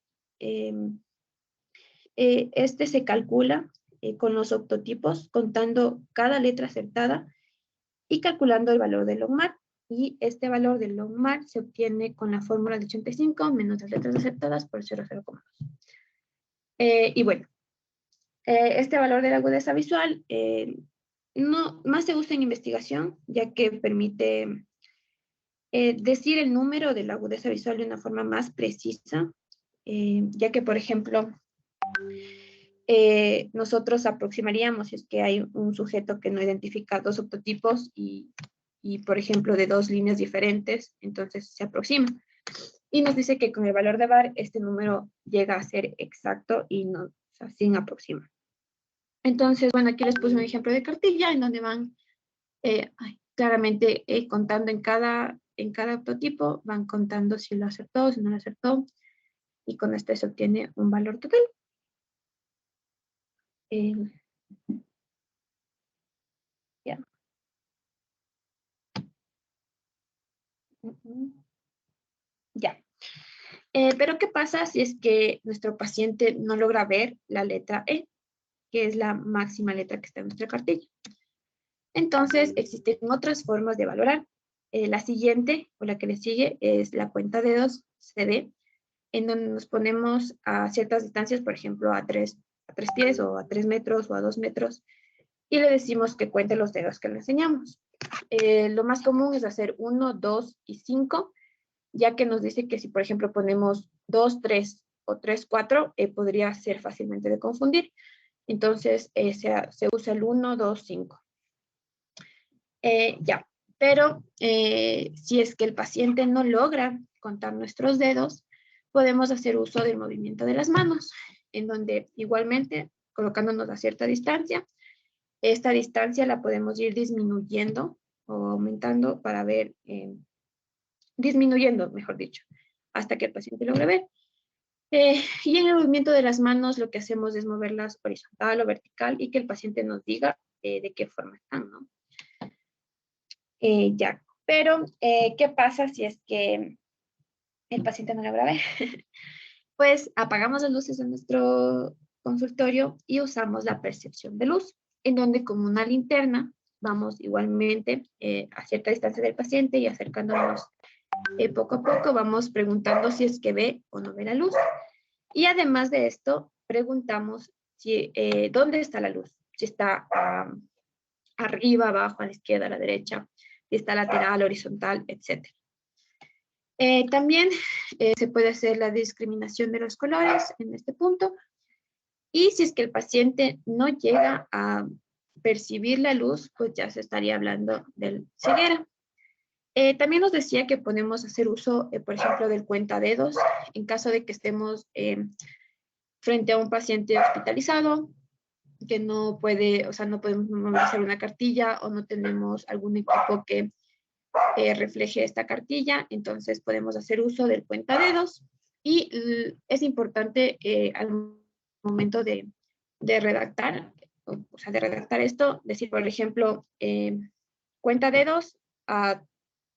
este se calcula con los octotipos, contando cada letra acertada y calculando el valor del logMAR. Y este valor del logMAR se obtiene con la fórmula de 85 menos las letras aceptadas por 0,02. Y bueno, este valor de la agudeza visual no, más se usa en investigación, ya que permite decir el número de la agudeza visual de una forma más precisa, ya que, por ejemplo, nosotros aproximaríamos si es que hay un sujeto que no identifica dos octotipos y, por ejemplo, de dos líneas diferentes, entonces se aproxima. Y nos dice que con el valor de VAR este número llega a ser exacto y no, o sea, sin aproximar. Entonces, bueno, aquí les puse un ejemplo de cartilla en donde van claramente contando en cada octotipo, van contando si lo acertó, si no lo acertó, y con este se obtiene un valor total. Ya. Ya. Pero ¿qué pasa si es que nuestro paciente no logra ver la letra E? que es la máxima letra que está en nuestra cartilla. Entonces, existen otras formas de valorar. La siguiente, o la que le sigue, es la cuenta dedos CD, en donde nos ponemos a ciertas distancias, por ejemplo, a tres pies, o a 3 metros, o a 2 metros, y le decimos que cuente los dedos que le enseñamos. Lo más común es hacer 1, 2 y 5, ya que nos dice que si, por ejemplo, ponemos 2, 3 o 3, 4, podría ser fácilmente de confundir. Entonces, se usa el 1, 2, 5. Ya, pero si es que el paciente no logra contar nuestros dedos, podemos hacer uso del movimiento de las manos, en donde igualmente, colocándonos a cierta distancia, esta distancia la podemos ir disminuyendo o aumentando para ver, disminuyendo, mejor dicho, hasta que el paciente logre ver. Y en el movimiento de las manos lo que hacemos es moverlas horizontal o vertical y que el paciente nos diga de qué forma están, ¿no? Ya, pero ¿qué pasa si es que el paciente no logra ver? Pues apagamos las luces de nuestro consultorio y usamos la percepción de luz, en donde con una linterna vamos igualmente a cierta distancia del paciente y acercándonos poco a poco, vamos preguntando si es que ve o no ve la luz. Y además de esto, preguntamos si, dónde está la luz, si está arriba, abajo, a la izquierda, a la derecha, si está lateral, horizontal, etc. También se puede hacer la discriminación de los colores en este punto. Y si es que el paciente no llega a percibir la luz, pues ya se estaría hablando de ceguera. También nos decía que podemos hacer uso, por ejemplo, del cuentadedos en caso de que estemos frente a un paciente hospitalizado, que no puede, o sea, no podemos movilizar una cartilla o no tenemos algún equipo que refleje esta cartilla, entonces podemos hacer uso del cuentadedos y es importante al momento de redactar, o sea, de redactar esto, decir, por ejemplo, cuentadedos a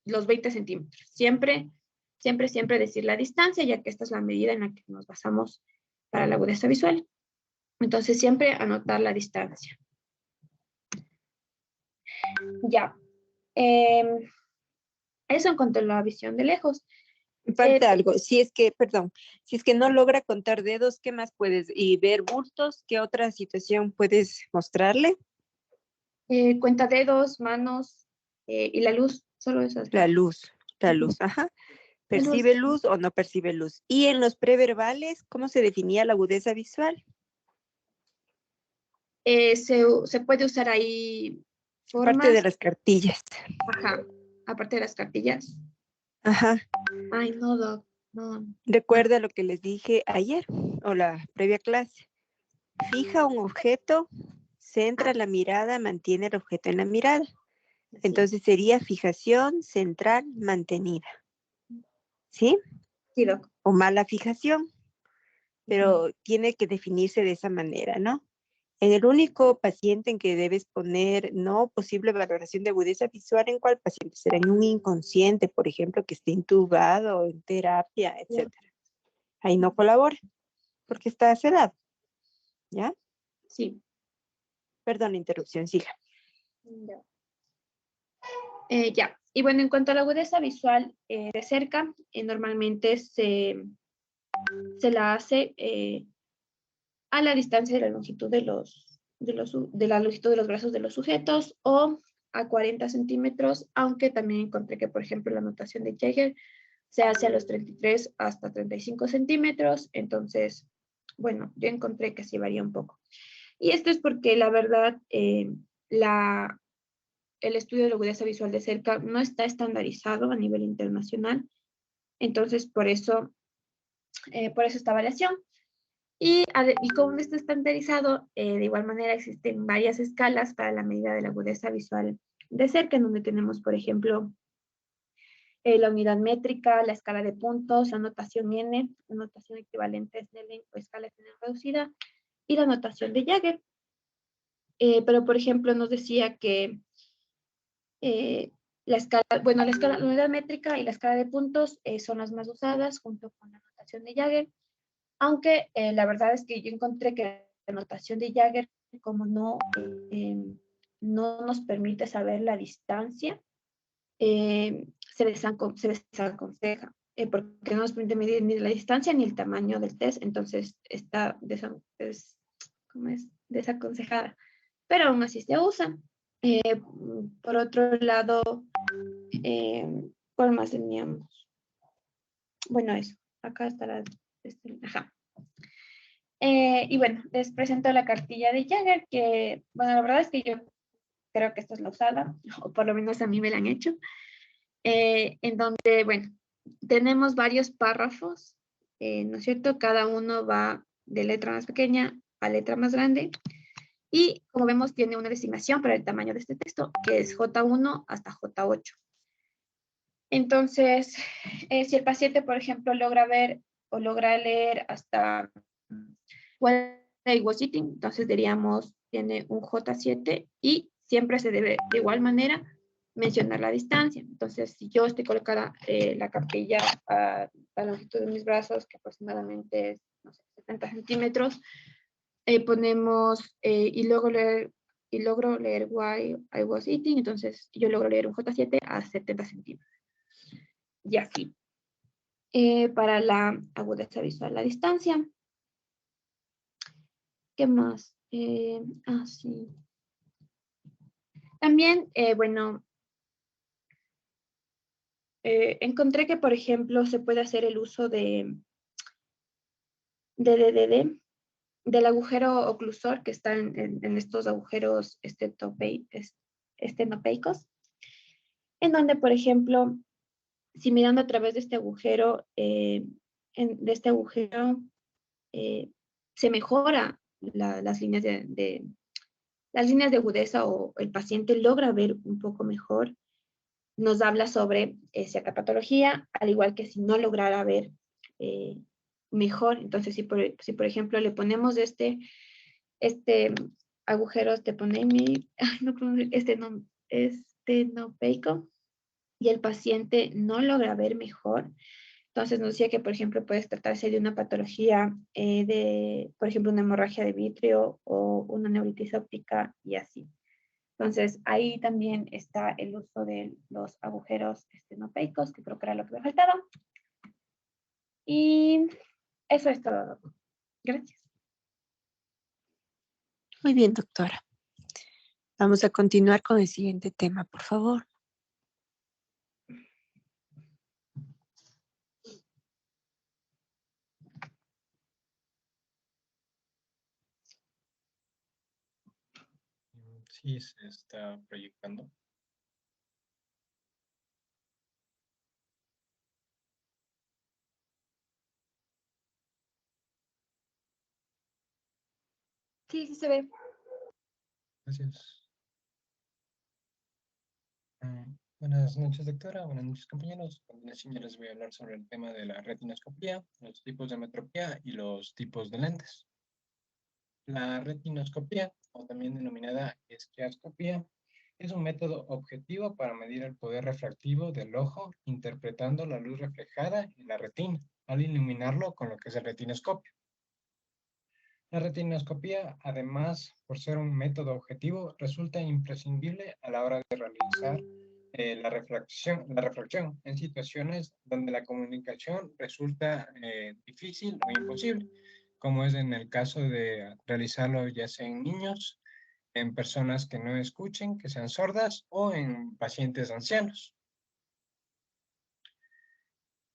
los 20 centímetros. Siempre, siempre, siempre decir la distancia, ya que esta es la medida en la que nos basamos para la agudeza visual. Entonces, siempre anotar la distancia. Ya. Eso en cuanto a la visión de lejos.
Falta algo, si es que, perdón, si es que no logra contar dedos, ¿qué más puedes? Y ver bultos, ¿qué otra situación puedes mostrarle?
Cuenta dedos, manos y la luz, solo esas.
La luz, ajá. ¿Percibe luz o no percibe luz? Y en los preverbales, ¿cómo se definía la agudeza visual?
Se puede usar ahí formas.
Aparte de las cartillas.
Ajá, aparte de las cartillas.
Ajá.
Ay, no, Doc, no.
Recuerda lo que les dije ayer o la previa clase. Fija un objeto, centra la mirada, mantiene el objeto en la mirada. Entonces sería fijación central mantenida. ¿Sí?
Sí, Doc.
O mala fijación, pero tiene que definirse de esa manera, ¿no? En el único paciente en que debes poner no posible valoración de agudeza visual, ¿en cuál paciente? Será en un inconsciente, por ejemplo, que esté intubado, en terapia, etc. Ahí no colabora, porque está sedado. ¿Ya?
Sí.
Perdón la interrupción, siga.
Ya. Y bueno, en cuanto a la agudeza visual de cerca, normalmente se la hace a la distancia de la longitud de la longitud de los brazos de los sujetos o a 40 centímetros, aunque también encontré que, por ejemplo, la notación de Jaeger se hace a los 33 hasta 35 centímetros, entonces, bueno, yo encontré que sí varía un poco. Y esto es porque la verdad, el estudio de la agudeza visual de cerca no está estandarizado a nivel internacional, entonces por eso esta variación. Y como no está estandarizado, de igual manera existen varias escalas para la medida de la agudeza visual de cerca, en donde tenemos, por ejemplo, la unidad métrica, la escala de puntos, la notación N, la notación equivalente es Snellen o escala Snellen reducida, y la notación de Jaeger. Pero, por ejemplo, nos decía que la unidad métrica y la escala de puntos son las más usadas junto con la notación de Jaeger, aunque la verdad es que yo encontré que la notación de Jaeger como no nos permite saber la distancia, se desaconseja, porque no nos permite medir ni la distancia ni el tamaño del test, entonces está ¿cómo es? Desaconsejada, pero aún así se usa. Por otro lado, ¿cuál más teníamos? Bueno, eso, acá está ajá. Y bueno, les presento la cartilla de Jagger, que, bueno, la verdad es que yo creo que esta es la usada, o por lo menos a mí me la han hecho, en donde, bueno, tenemos varios párrafos, ¿no es cierto? Cada uno va de letra más pequeña a letra más grande, y como vemos tiene una designación para el tamaño de este texto, que es J1 hasta J8. Entonces, si el paciente, por ejemplo, logra ver o logra leer hasta While I was eating, entonces diríamos tiene un J7 y siempre se debe de igual manera mencionar la distancia. Entonces, si yo estoy colocada la cartilla a la longitud de mis brazos, que aproximadamente es, no sé, 70 centímetros, ponemos y logro leer While I was eating, entonces yo logro leer un J7 a 70 centímetros. Y así. Para la agudeza visual, la distancia. ¿Qué más? Sí. También, bueno, encontré que, por ejemplo, se puede hacer el uso del agujero oclusor que está en estos agujeros estenopeicos, en donde, por ejemplo, si mirando a través de este agujero, se mejora las líneas las líneas de agudeza, o el paciente logra ver un poco mejor. Nos habla sobre cierta patología, al igual que si no lograra ver mejor. Entonces, si por ejemplo le ponemos este agujero estenopeico y el paciente no logra ver mejor, entonces nos decía que, por ejemplo, puede tratarse de una patología por ejemplo, una hemorragia de vitrio o una neuritis óptica y así. Entonces, ahí también está el uso de los agujeros estenopeicos, que creo que era lo que me faltaba. Y eso es todo. Gracias.
Muy bien, doctora. Vamos a continuar con el siguiente tema, por favor.
Sí, se está proyectando.
Sí, sí se ve.
Gracias. Buenas noches, doctora. Buenas noches, compañeros. A continuación, yo les voy a hablar sobre el tema de la retinoscopía, los tipos de metropía y los tipos de lentes. La retinoscopía, o también denominada esquiascopía, es un método objetivo para medir el poder refractivo del ojo interpretando la luz reflejada en la retina al iluminarlo con lo que es el retinoscopio. La retinoscopía, además, por ser un método objetivo, resulta imprescindible a la hora de realizar la refracción en situaciones donde la comunicación resulta difícil o imposible, como es en el caso de realizarlo ya sea en niños, en personas que no escuchen, que sean sordas, o en pacientes ancianos.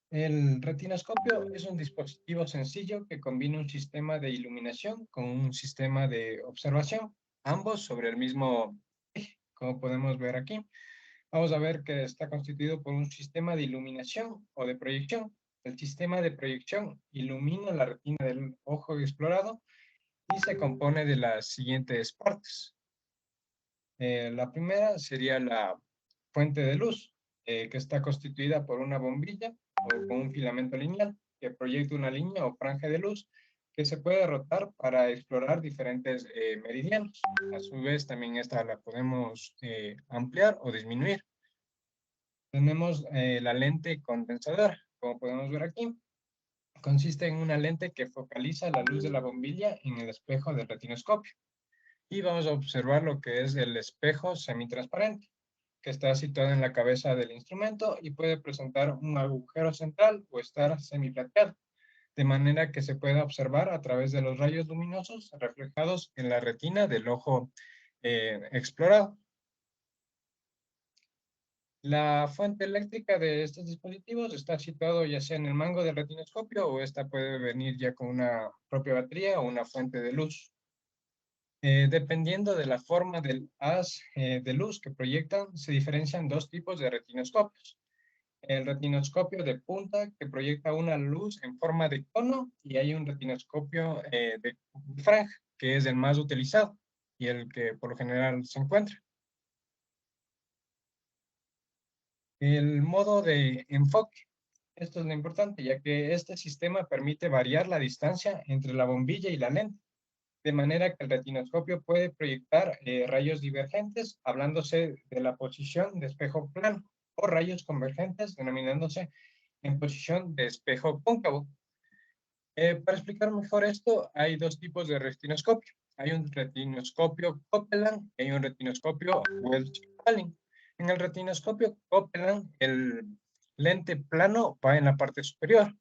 El retinoscopio es un dispositivo sencillo que combina un sistema de iluminación con un sistema de observación, ambos sobre el mismo eje, como podemos ver aquí. Vamos a ver que está constituido por un sistema de iluminación o de proyección. El sistema de proyección ilumina la retina del ojo explorado y se compone de las siguientes partes. La primera sería la fuente de luz, que está constituida por una bombilla o con un filamento lineal que proyecta una línea o franja de luz que se puede rotar para explorar diferentes meridianos. A su vez, también esta la podemos ampliar o disminuir. Tenemos la lente condensadora, como podemos ver aquí. Consiste en una lente que focaliza la luz de la bombilla en el espejo del retinoscopio. Y vamos a observar lo que es el espejo semitransparente, que está situado en la cabeza del instrumento y puede presentar un agujero central o estar semiplateado, de manera que se pueda observar a través de los rayos luminosos reflejados en la retina del ojo explorado. La fuente eléctrica de estos dispositivos está situado ya sea en el mango del retinoscopio o esta puede venir ya con una propia batería o una fuente de luz. Dependiendo de la forma del haz de luz que proyectan, se diferencian dos tipos de retinoscopios. El retinoscopio de punta que proyecta una luz en forma de cono y hay un retinoscopio de franja que es el más utilizado y el que por lo general se encuentra. El modo de enfoque. Esto es lo importante, ya que este sistema permite variar la distancia entre la bombilla y la lente, de manera que el retinoscopio puede proyectar rayos divergentes, hablándose de la posición de espejo plano, o rayos convergentes, denominándose en posición de espejo cóncavo. Para explicar mejor esto, hay dos tipos de retinoscopio. Hay un retinoscopio Copeland y hay un retinoscopio Welch-Allyn. En el retinoscopio Copeland, el lente plano va en la parte superior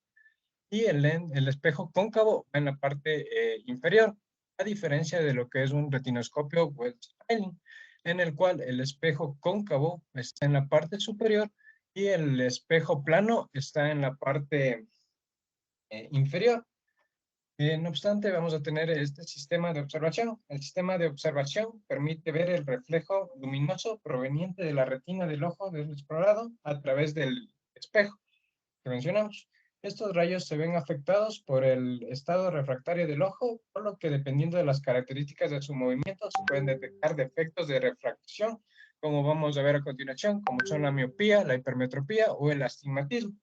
y el espejo cóncavo va en la parte inferior, a diferencia de lo que es un retinoscopio Welch-Allyn, en el cual el espejo cóncavo está en la parte superior y el espejo plano está en la parte inferior. No obstante, vamos a tener este sistema de observación. El sistema de observación permite ver el reflejo luminoso proveniente de la retina del ojo del explorado a través del espejo que mencionamos. Estos rayos se ven afectados por el estado refractario del ojo, por lo que dependiendo de las características de su movimiento se pueden detectar defectos de refracción, como vamos a ver a continuación, como son la miopía, la hipermetropía o el astigmatismo.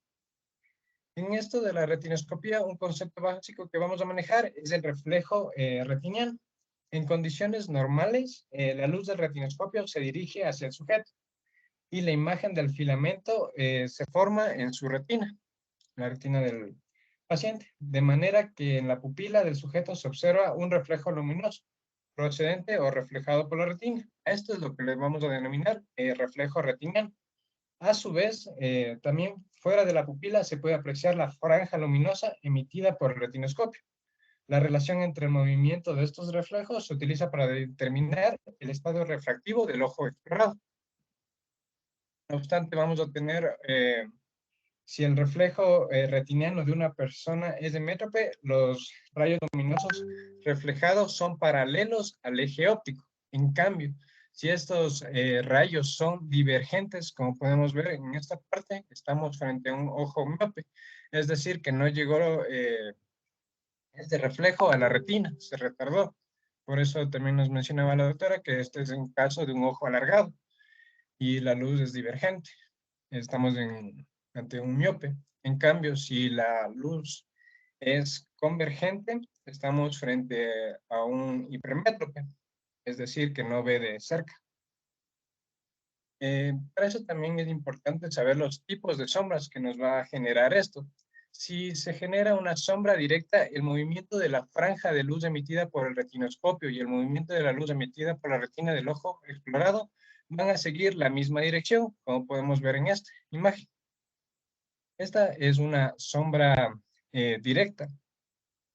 En esto de la retinoscopía, un concepto básico que vamos a manejar es el reflejo retiniano. En condiciones normales, la luz del retinoscopio se dirige hacia el sujeto y la imagen del filamento se forma en su retina, la retina del paciente, de manera que en la pupila del sujeto se observa un reflejo luminoso procedente o reflejado por la retina. Esto es lo que le vamos a denominar reflejo retiniano. A su vez, también fuera de la pupila se puede apreciar la franja luminosa emitida por el retinoscopio. La relación entre el movimiento de estos reflejos se utiliza para determinar el estado refractivo del ojo explorado. No obstante, vamos a tener, si el reflejo retiniano de una persona es de métrope, los rayos luminosos reflejados son paralelos al eje óptico. En cambio, si estos rayos son divergentes, como podemos ver en esta parte, estamos frente a un ojo miope, es decir, que no llegó este reflejo a la retina, se retardó. Por eso también nos mencionaba la doctora que este es un caso de un ojo alargado y la luz es divergente. Estamos ante un miope. En cambio, si la luz es convergente, estamos frente a un hipermétrope, es decir, que no ve de cerca. Para eso también es importante saber los tipos de sombras que nos va a generar esto. Si se genera una sombra directa, el movimiento de la franja de luz emitida por el retinoscopio y el movimiento de la luz emitida por la retina del ojo explorado van a seguir la misma dirección, como podemos ver en esta imagen. Esta es una sombra directa.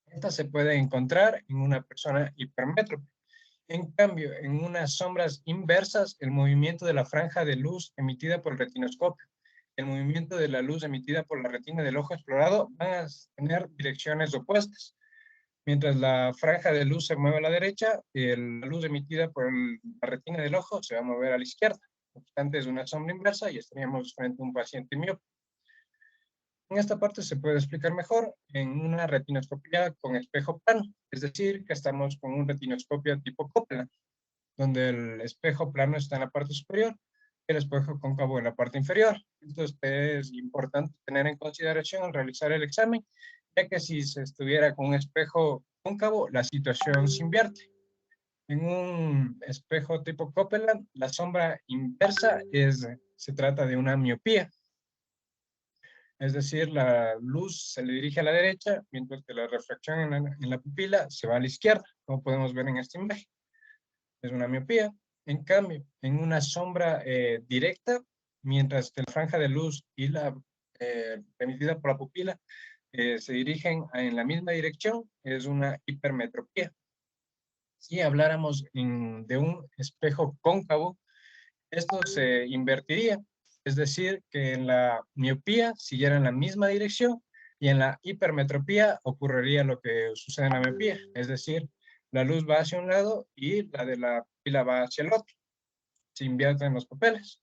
Esta se puede encontrar en una persona hipermétrope. En cambio, en unas sombras inversas, el movimiento de la franja de luz emitida por el retinoscopio, el movimiento de la luz emitida por la retina del ojo explorado van a tener direcciones opuestas. Mientras la franja de luz se mueve a la derecha, la luz emitida por la retina del ojo se va a mover a la izquierda. No obstante, es una sombra inversa y estaríamos frente a un paciente miope. En esta parte se puede explicar mejor en una retinoscopía con espejo plano, es decir, que estamos con un retinoscopio tipo Copeland, donde el espejo plano está en la parte superior y el espejo cóncavo en la parte inferior. Esto es importante tener en consideración al realizar el examen, ya que si se estuviera con un espejo cóncavo, la situación se invierte. En un espejo tipo Copeland, la sombra inversa se trata de una miopía. Es decir, la luz se le dirige a la derecha, mientras que la refracción en la pupila se va a la izquierda, como podemos ver en esta imagen. es una miopía. En cambio, en una sombra directa, mientras que la franja de luz y la emitida por la pupila se dirigen en la misma dirección, es una hipermetropía. Si habláramos de un espejo cóncavo, esto se invertiría, es decir, que en la miopía siguiera en la misma dirección y en la hipermetropía ocurriría lo que sucede en la miopía, es decir, la luz va hacia un lado y la de la pupila va hacia el otro. Se invierten los papeles.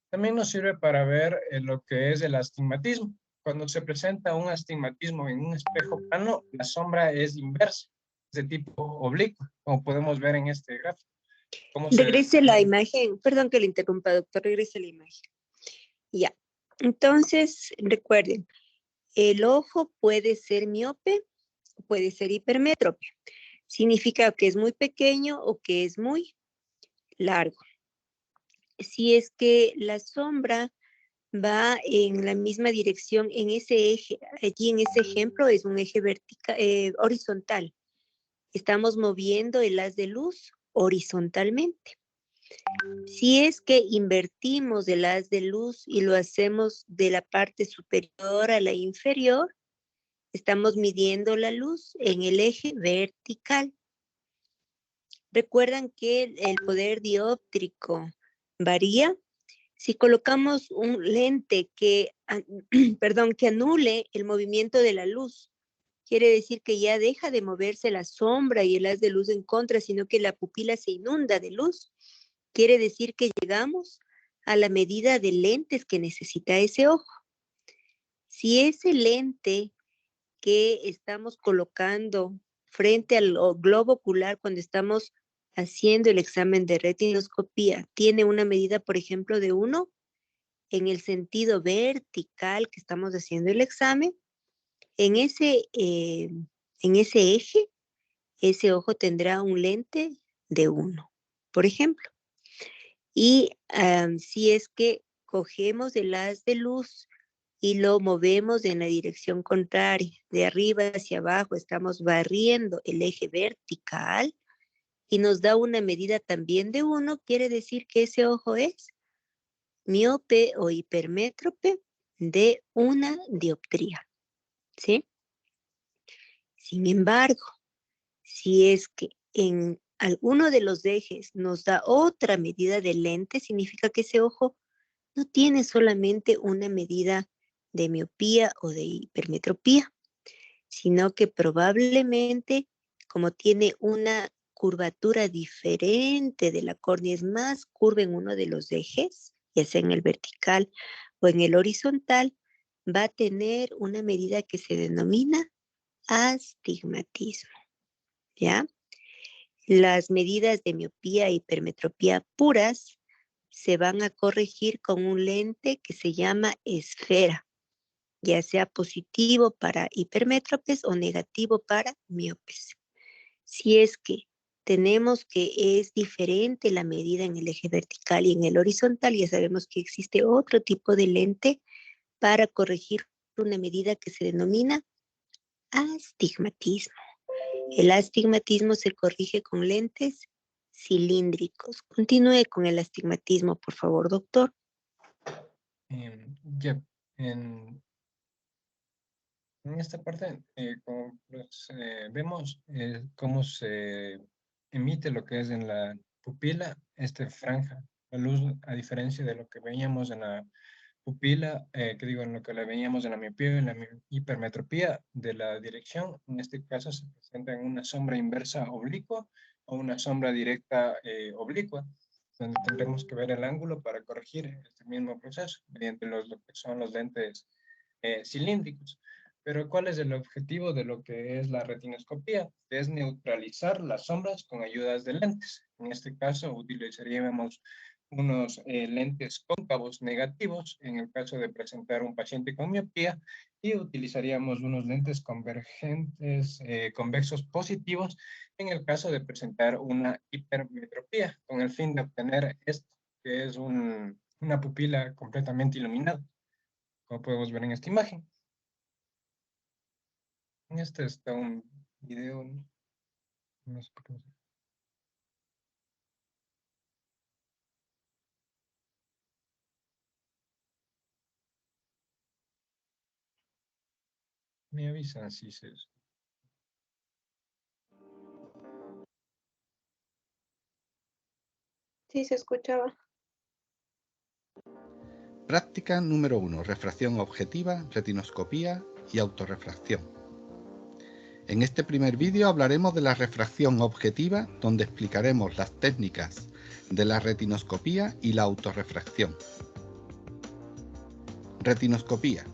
También nos sirve para ver lo que es el astigmatismo. Cuando se presenta un astigmatismo en un espejo plano, la sombra es inversa, es de tipo oblicuo, como podemos ver en este gráfico.
Regrese la imagen, perdón que le interrumpa, doctor, regrese la imagen. Ya, entonces recuerden, el ojo puede ser miope o puede ser hipermétrope. Significa que es muy pequeño o que es muy largo. Si es que la sombra va en la misma dirección en ese eje, allí en ese ejemplo es un eje vertical, horizontal. Estamos moviendo el haz de luz horizontalmente. Si es que invertimos el haz de luz y lo hacemos de la parte superior a la inferior, estamos midiendo la luz en el eje vertical. Recuerdan que el poder dióptrico varía. Si colocamos un lente que, perdón, que anule el movimiento de la luz, quiere decir que ya deja de moverse la sombra y el haz de luz en contra, sino que la pupila se inunda de luz. Quiere decir que llegamos a la medida de lentes que necesita ese ojo. Si ese lente que estamos colocando frente al globo ocular cuando estamos haciendo el examen de retinoscopía tiene una medida, por ejemplo, de 1 en el sentido vertical que estamos haciendo el examen, en ese eje, ese ojo tendrá un lente de 1, por ejemplo. Y si es que cogemos el haz de luz y lo movemos en la dirección contraria, de arriba hacia abajo, estamos barriendo el eje vertical y nos da una medida también de 1, quiere decir que ese ojo es miope o hipermétrope de 1 dioptría, ¿sí? Sin embargo, si es que en alguno de los ejes nos da otra medida de lente, significa que ese ojo no tiene solamente una medida de miopía o de hipermetropía, sino que probablemente, como tiene una curvatura diferente de la córnea, es más curva en uno de los ejes, ya sea en el vertical o en el horizontal, va a tener una medida que se denomina astigmatismo, ¿ya? Las medidas de miopía e hipermetropía puras se van a corregir con un lente que se llama esfera, ya sea positivo para hipermétropes o negativo para miopes. Si es que tenemos que es diferente la medida en el eje vertical y en el horizontal, ya sabemos que existe otro tipo de lente para corregir una medida que se denomina astigmatismo. El astigmatismo se corrige con lentes cilíndricos. Continúe con el astigmatismo, por favor, doctor.
Ya, en esta parte, como vemos cómo se emite lo que es en la pupila, esta franja, la luz, a diferencia de lo que veíamos en la pupila, que digo, en lo que le veíamos en la miopía, en la hipermetropía de la dirección, en este caso se presenta en una sombra inversa oblicua o una sombra directa oblicua, donde tendremos que ver el ángulo para corregir este mismo proceso mediante lo que son los lentes cilíndricos. Pero ¿cuál es el objetivo de lo que es la retinoscopía? Es neutralizar las sombras con ayudas de lentes. En este caso utilizaríamos unos lentes cóncavos negativos en el caso de presentar un paciente con miopía y utilizaríamos unos lentes convergentes, convexos positivos en el caso de presentar una hipermetropía con el fin de obtener esto, que es una pupila completamente iluminada, como podemos ver en esta imagen. En este está un video. No sé por qué. Me avisan si se...
Sí, se escuchaba.
Práctica número 1. Refracción objetiva, retinoscopía y autorrefracción. En este primer vídeo hablaremos de la refracción objetiva, donde explicaremos las técnicas de la retinoscopía y la autorrefracción. Retinoscopía.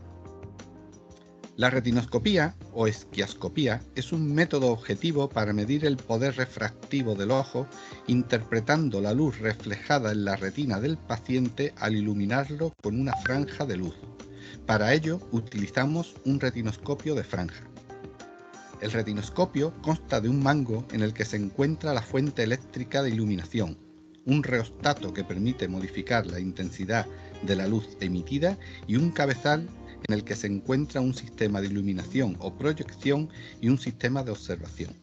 La retinoscopía o esquiascopía es un método objetivo para medir el poder refractivo del ojo, interpretando la luz reflejada en la retina del paciente al iluminarlo con una franja de luz. Para ello utilizamos un retinoscopio de franja. El retinoscopio consta de un mango en el que se encuentra la fuente eléctrica de iluminación, un reostato que permite modificar la intensidad de la luz emitida y un cabezal en el que se encuentra un sistema de iluminación o proyección y un sistema de observación.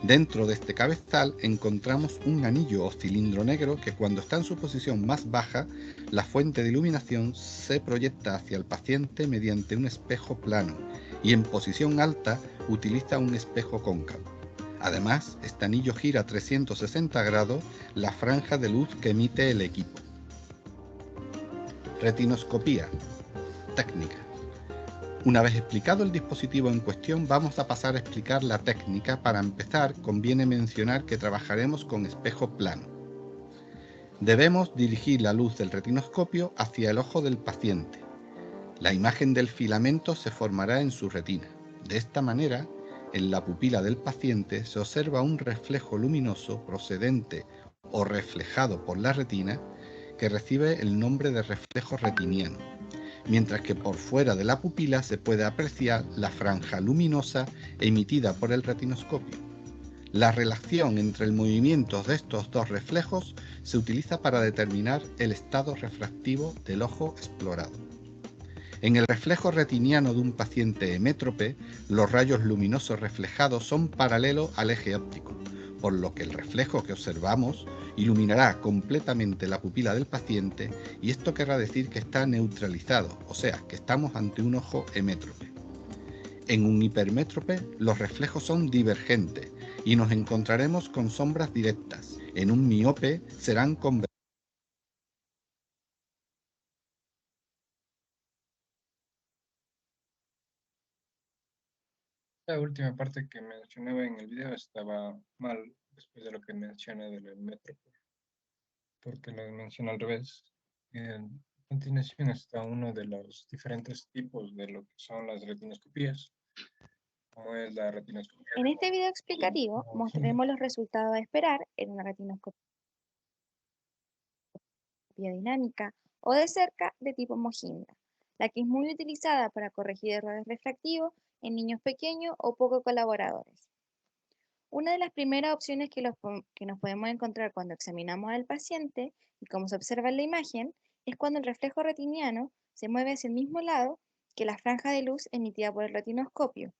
Dentro de este cabezal encontramos un anillo o cilindro negro que, cuando está en su posición más baja, la fuente de iluminación se proyecta hacia el paciente mediante un espejo plano y en posición alta utiliza un espejo cóncavo. Además, este anillo gira 360 grados la franja de luz que emite el equipo. Retinoscopía. Técnica. Una vez explicado el dispositivo en cuestión, vamos a pasar a explicar la técnica. Para empezar, conviene mencionar que trabajaremos con espejo plano. Debemos dirigir la luz del retinoscopio hacia el ojo del paciente. La imagen del filamento se formará en su retina. De esta manera, en la pupila del paciente se observa un reflejo luminoso procedente o reflejado por la retina que recibe el nombre de reflejo retiniano, mientras que por fuera de la pupila se puede apreciar la franja luminosa emitida por el retinoscopio. La relación entre el movimiento de estos dos reflejos se utiliza para determinar el estado refractivo del ojo explorado. En el reflejo retiniano de un paciente hemétrope, los rayos luminosos reflejados son paralelos al eje óptico, por lo que el reflejo que observamos iluminará completamente la pupila del paciente, y esto querrá decir que está neutralizado, o sea, que estamos ante un ojo hemétrope. En un hipermétrope, los reflejos son divergentes y nos encontraremos con sombras directas. En un miope serán convergentes.
La última parte que mencionaba en el video estaba mal después de lo que mencioné del metro, porque lo menciono al revés. A continuación está uno de los diferentes tipos de lo que son las retinoscopías, como es la retinoscopía
En este video explicativo mostraremos los resultados a esperar en una retinoscopía dinámica o de cerca de tipo Mohinder, la que es muy utilizada para corregir errores refractivos en niños pequeños o poco colaboradores. Una de las primeras opciones que nos podemos encontrar cuando examinamos al paciente y como se observa en la imagen es cuando el reflejo retiniano se mueve hacia el mismo lado que la franja de luz emitida por el retinoscopio.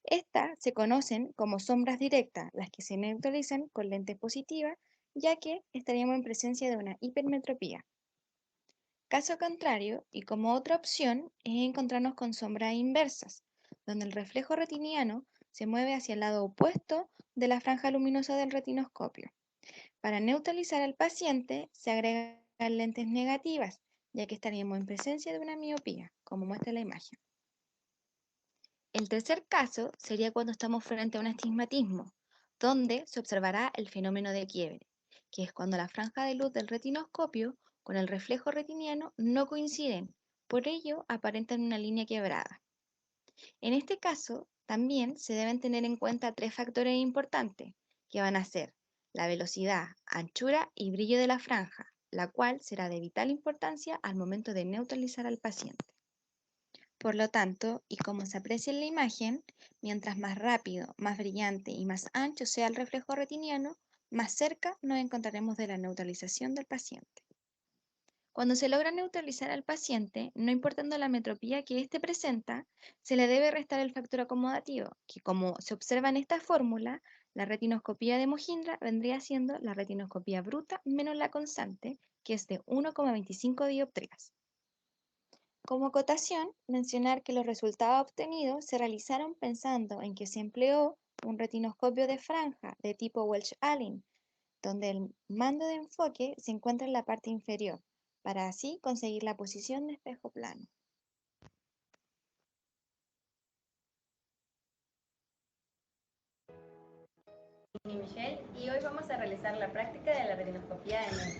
Estas se conocen como sombras directas, las que se neutralizan con lentes positivas, ya que estaríamos en presencia de una hipermetropía. Caso contrario, y como otra opción, es encontrarnos con sombras inversas, donde el reflejo retiniano se mueve hacia el lado opuesto de la franja luminosa del retinoscopio. Para neutralizar al paciente, se agregan lentes negativas, ya que estaríamos en presencia de una miopía, como muestra la imagen. El tercer caso sería cuando estamos frente a un astigmatismo, donde se observará el fenómeno de quiebre, que es cuando la franja de luz del retinoscopio con el reflejo retiniano no coinciden, por ello aparentan una línea quebrada. En este caso, también se deben tener en cuenta tres factores importantes, que van a ser la velocidad, anchura y brillo de la franja, la cual será de vital importancia al momento de neutralizar al paciente. Por lo tanto, y como se aprecia en la imagen, mientras más rápido, más brillante y más ancho sea el reflejo retiniano, más cerca nos encontraremos de la neutralización del paciente. Cuando se logra neutralizar al paciente, no importando la metropía que éste presenta, se le debe restar el factor acomodativo, que como se observa en esta fórmula, la retinoscopía de Mohindra vendría siendo la retinoscopía bruta menos la constante, que es de 1,25 dioptrías. Como acotación, mencionar que los resultados obtenidos se realizaron pensando en que se empleó un retinoscopio de franja de tipo Welch-Allyn, donde el mando de enfoque se encuentra en la parte inferior, para así conseguir la posición de espejo plano.
Soy Michelle y hoy vamos a realizar la práctica de la retinoscopía de MEM.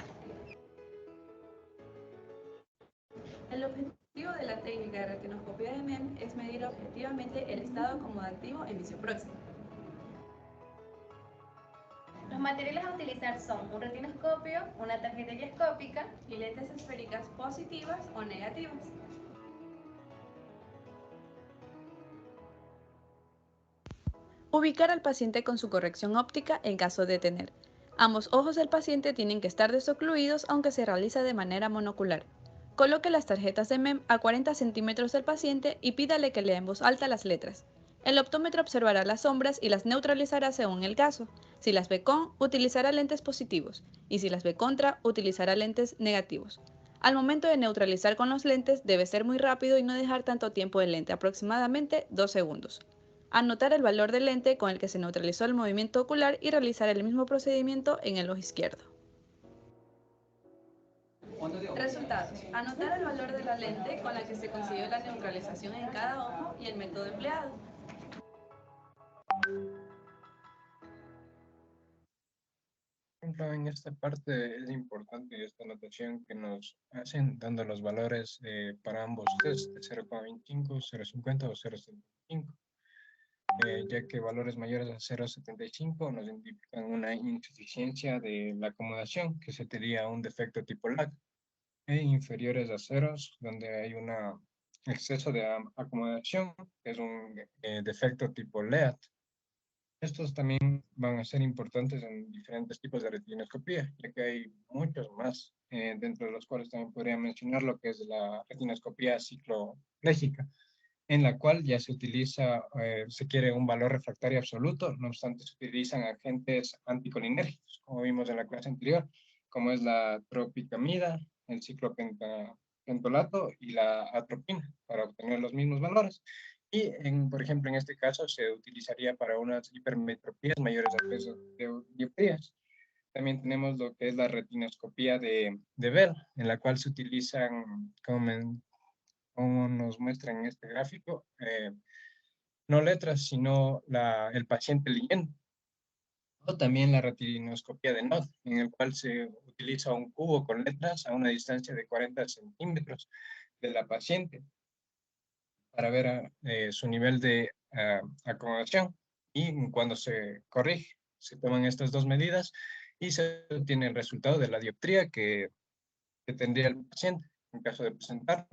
El objetivo de la técnica de retinoscopía de MEM es medir objetivamente el estado acomodativo en visión próxima. Los materiales a utilizar son un retinoscopio, una tarjeta guiascópica y lentes esféricas positivas o negativas. Ubicar al paciente con su corrección óptica en caso de tener. Ambos ojos del paciente tienen que estar desocluidos aunque se realiza de manera monocular. Coloque las tarjetas de MEM a 40 centímetros del paciente y pídale que lea en voz alta las letras. El optómetro observará las sombras y las neutralizará según el caso. Si las ve con, utilizará lentes positivos, y si las ve contra, utilizará lentes negativos. Al momento de neutralizar con los lentes, debe ser muy rápido y no dejar tanto tiempo de lente, aproximadamente 2 segundos. Anotar el valor del lente con el que se neutralizó el movimiento ocular y realizar el mismo procedimiento en el ojo izquierdo. Resultados. Anotar el valor de la lente con la que se consiguió la neutralización en cada ojo y el método empleado.
En esta parte es importante esta anotación que nos hacen dando los valores para ambos test de 0,25, 0,50 o 0,75. Ya que valores mayores a 0,75 nos indican una insuficiencia de la acomodación, que sería un defecto tipo lag, e inferiores a ceros, donde hay un exceso de acomodación, que es un defecto tipo LEAD. Estos también van a ser importantes en diferentes tipos de retinoscopía, ya que hay muchos más, dentro de los cuales también podría mencionar lo que es la retinoscopía cicloplégica, en la cual ya se utiliza, se quiere un valor refractario absoluto, no obstante se utilizan agentes anticolinérgicos, como vimos en la clase anterior, como es la tropicamida, el ciclopentolato y la atropina, para obtener los mismos valores. Y, por ejemplo, en este caso se utilizaría para unas hipermetropías mayores al peso de dioptrías. También tenemos lo que es la retinoscopía de Bell, en la cual se utilizan, como nos muestra en este gráfico, no letras, sino el paciente leyendo. O también la retinoscopía de Nod, en el cual se utiliza un cubo con letras a una distancia de 40 centímetros de la paciente para ver su nivel de acomodación. Y cuando se corrige, se toman estas dos medidas y se obtiene el resultado de la dioptría que tendría el paciente en caso de presentarlo.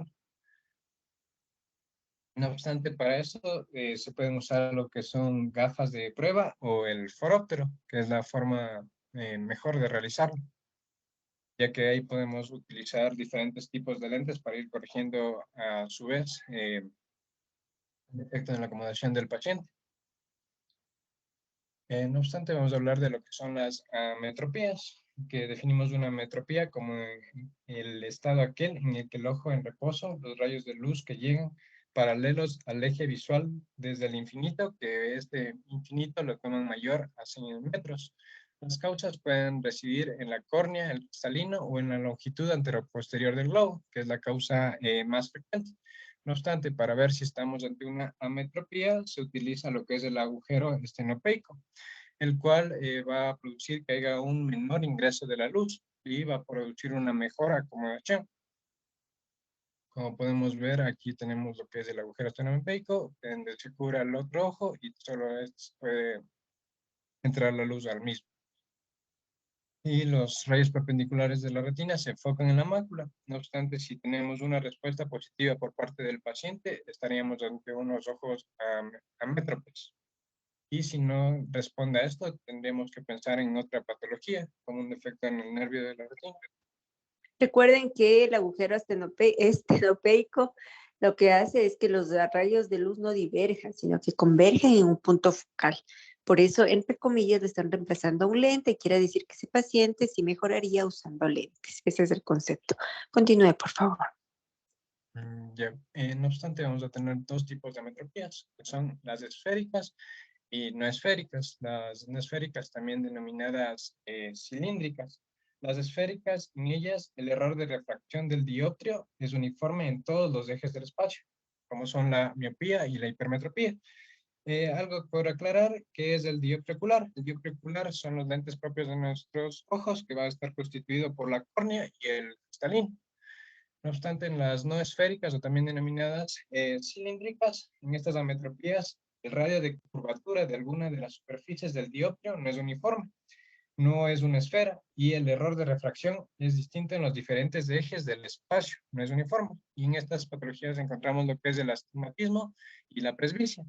No obstante, para eso se pueden usar lo que son gafas de prueba o el foróptero, que es la forma mejor de realizarlo, ya que ahí podemos utilizar diferentes tipos de lentes para ir corrigiendo a su vez el efecto en la acomodación del paciente. No obstante, vamos a hablar de lo que son las ametropías, que definimos una ametropía como el estado aquel en el que el ojo en reposo, los rayos de luz que llegan paralelos al eje visual desde el infinito, que este infinito lo toman mayor a 100 metros. Las causas pueden residir en la córnea, el cristalino, o en la longitud anteroposterior del globo, que es la causa más frecuente. No obstante, para ver si estamos ante una ametropía, se utiliza lo que es el agujero estenopeico, el cual va a producir que haya un menor ingreso de la luz y va a producir una mejor acomodación. Como podemos ver, aquí tenemos lo que es el agujero estenopeico, donde se cubra el otro ojo y solo puede entrar la luz al mismo. Y los rayos perpendiculares de la retina se enfocan en la mácula. No obstante, si tenemos una respuesta positiva por parte del paciente, estaríamos ante unos ojos amétropes. Y si no responde a esto, tendríamos que pensar en otra patología, como un defecto en el nervio de la retina.
Recuerden que el agujero estenopeico lo que hace es que los rayos de luz no diverjan, sino que convergen en un punto focal. Por eso, entre comillas, le están reemplazando un lente. Quiere decir que ese paciente sí mejoraría usando lentes. Ese es el concepto. Continúe, por favor.
Ya. No obstante, vamos a tener dos tipos de metropías, que son las esféricas y no esféricas. Las no esféricas, también denominadas cilíndricas. Las esféricas, en ellas, el error de refracción del dioptrio es uniforme en todos los ejes del espacio, como son la miopía y la hipermetropía. Algo por aclarar, ¿qué es el dioptrio ocular? El dioptrio ocular son los lentes propios de nuestros ojos, que va a estar constituido por la córnea y el cristalino. No obstante, en las no esféricas, o también denominadas cilíndricas, en estas ametropías, el radio de curvatura de alguna de las superficies del dioptrio no es uniforme, no es una esfera, y el error de refracción es distinto en los diferentes ejes del espacio, no es uniforme. Y en estas patologías encontramos lo que es el astigmatismo y la presbicia.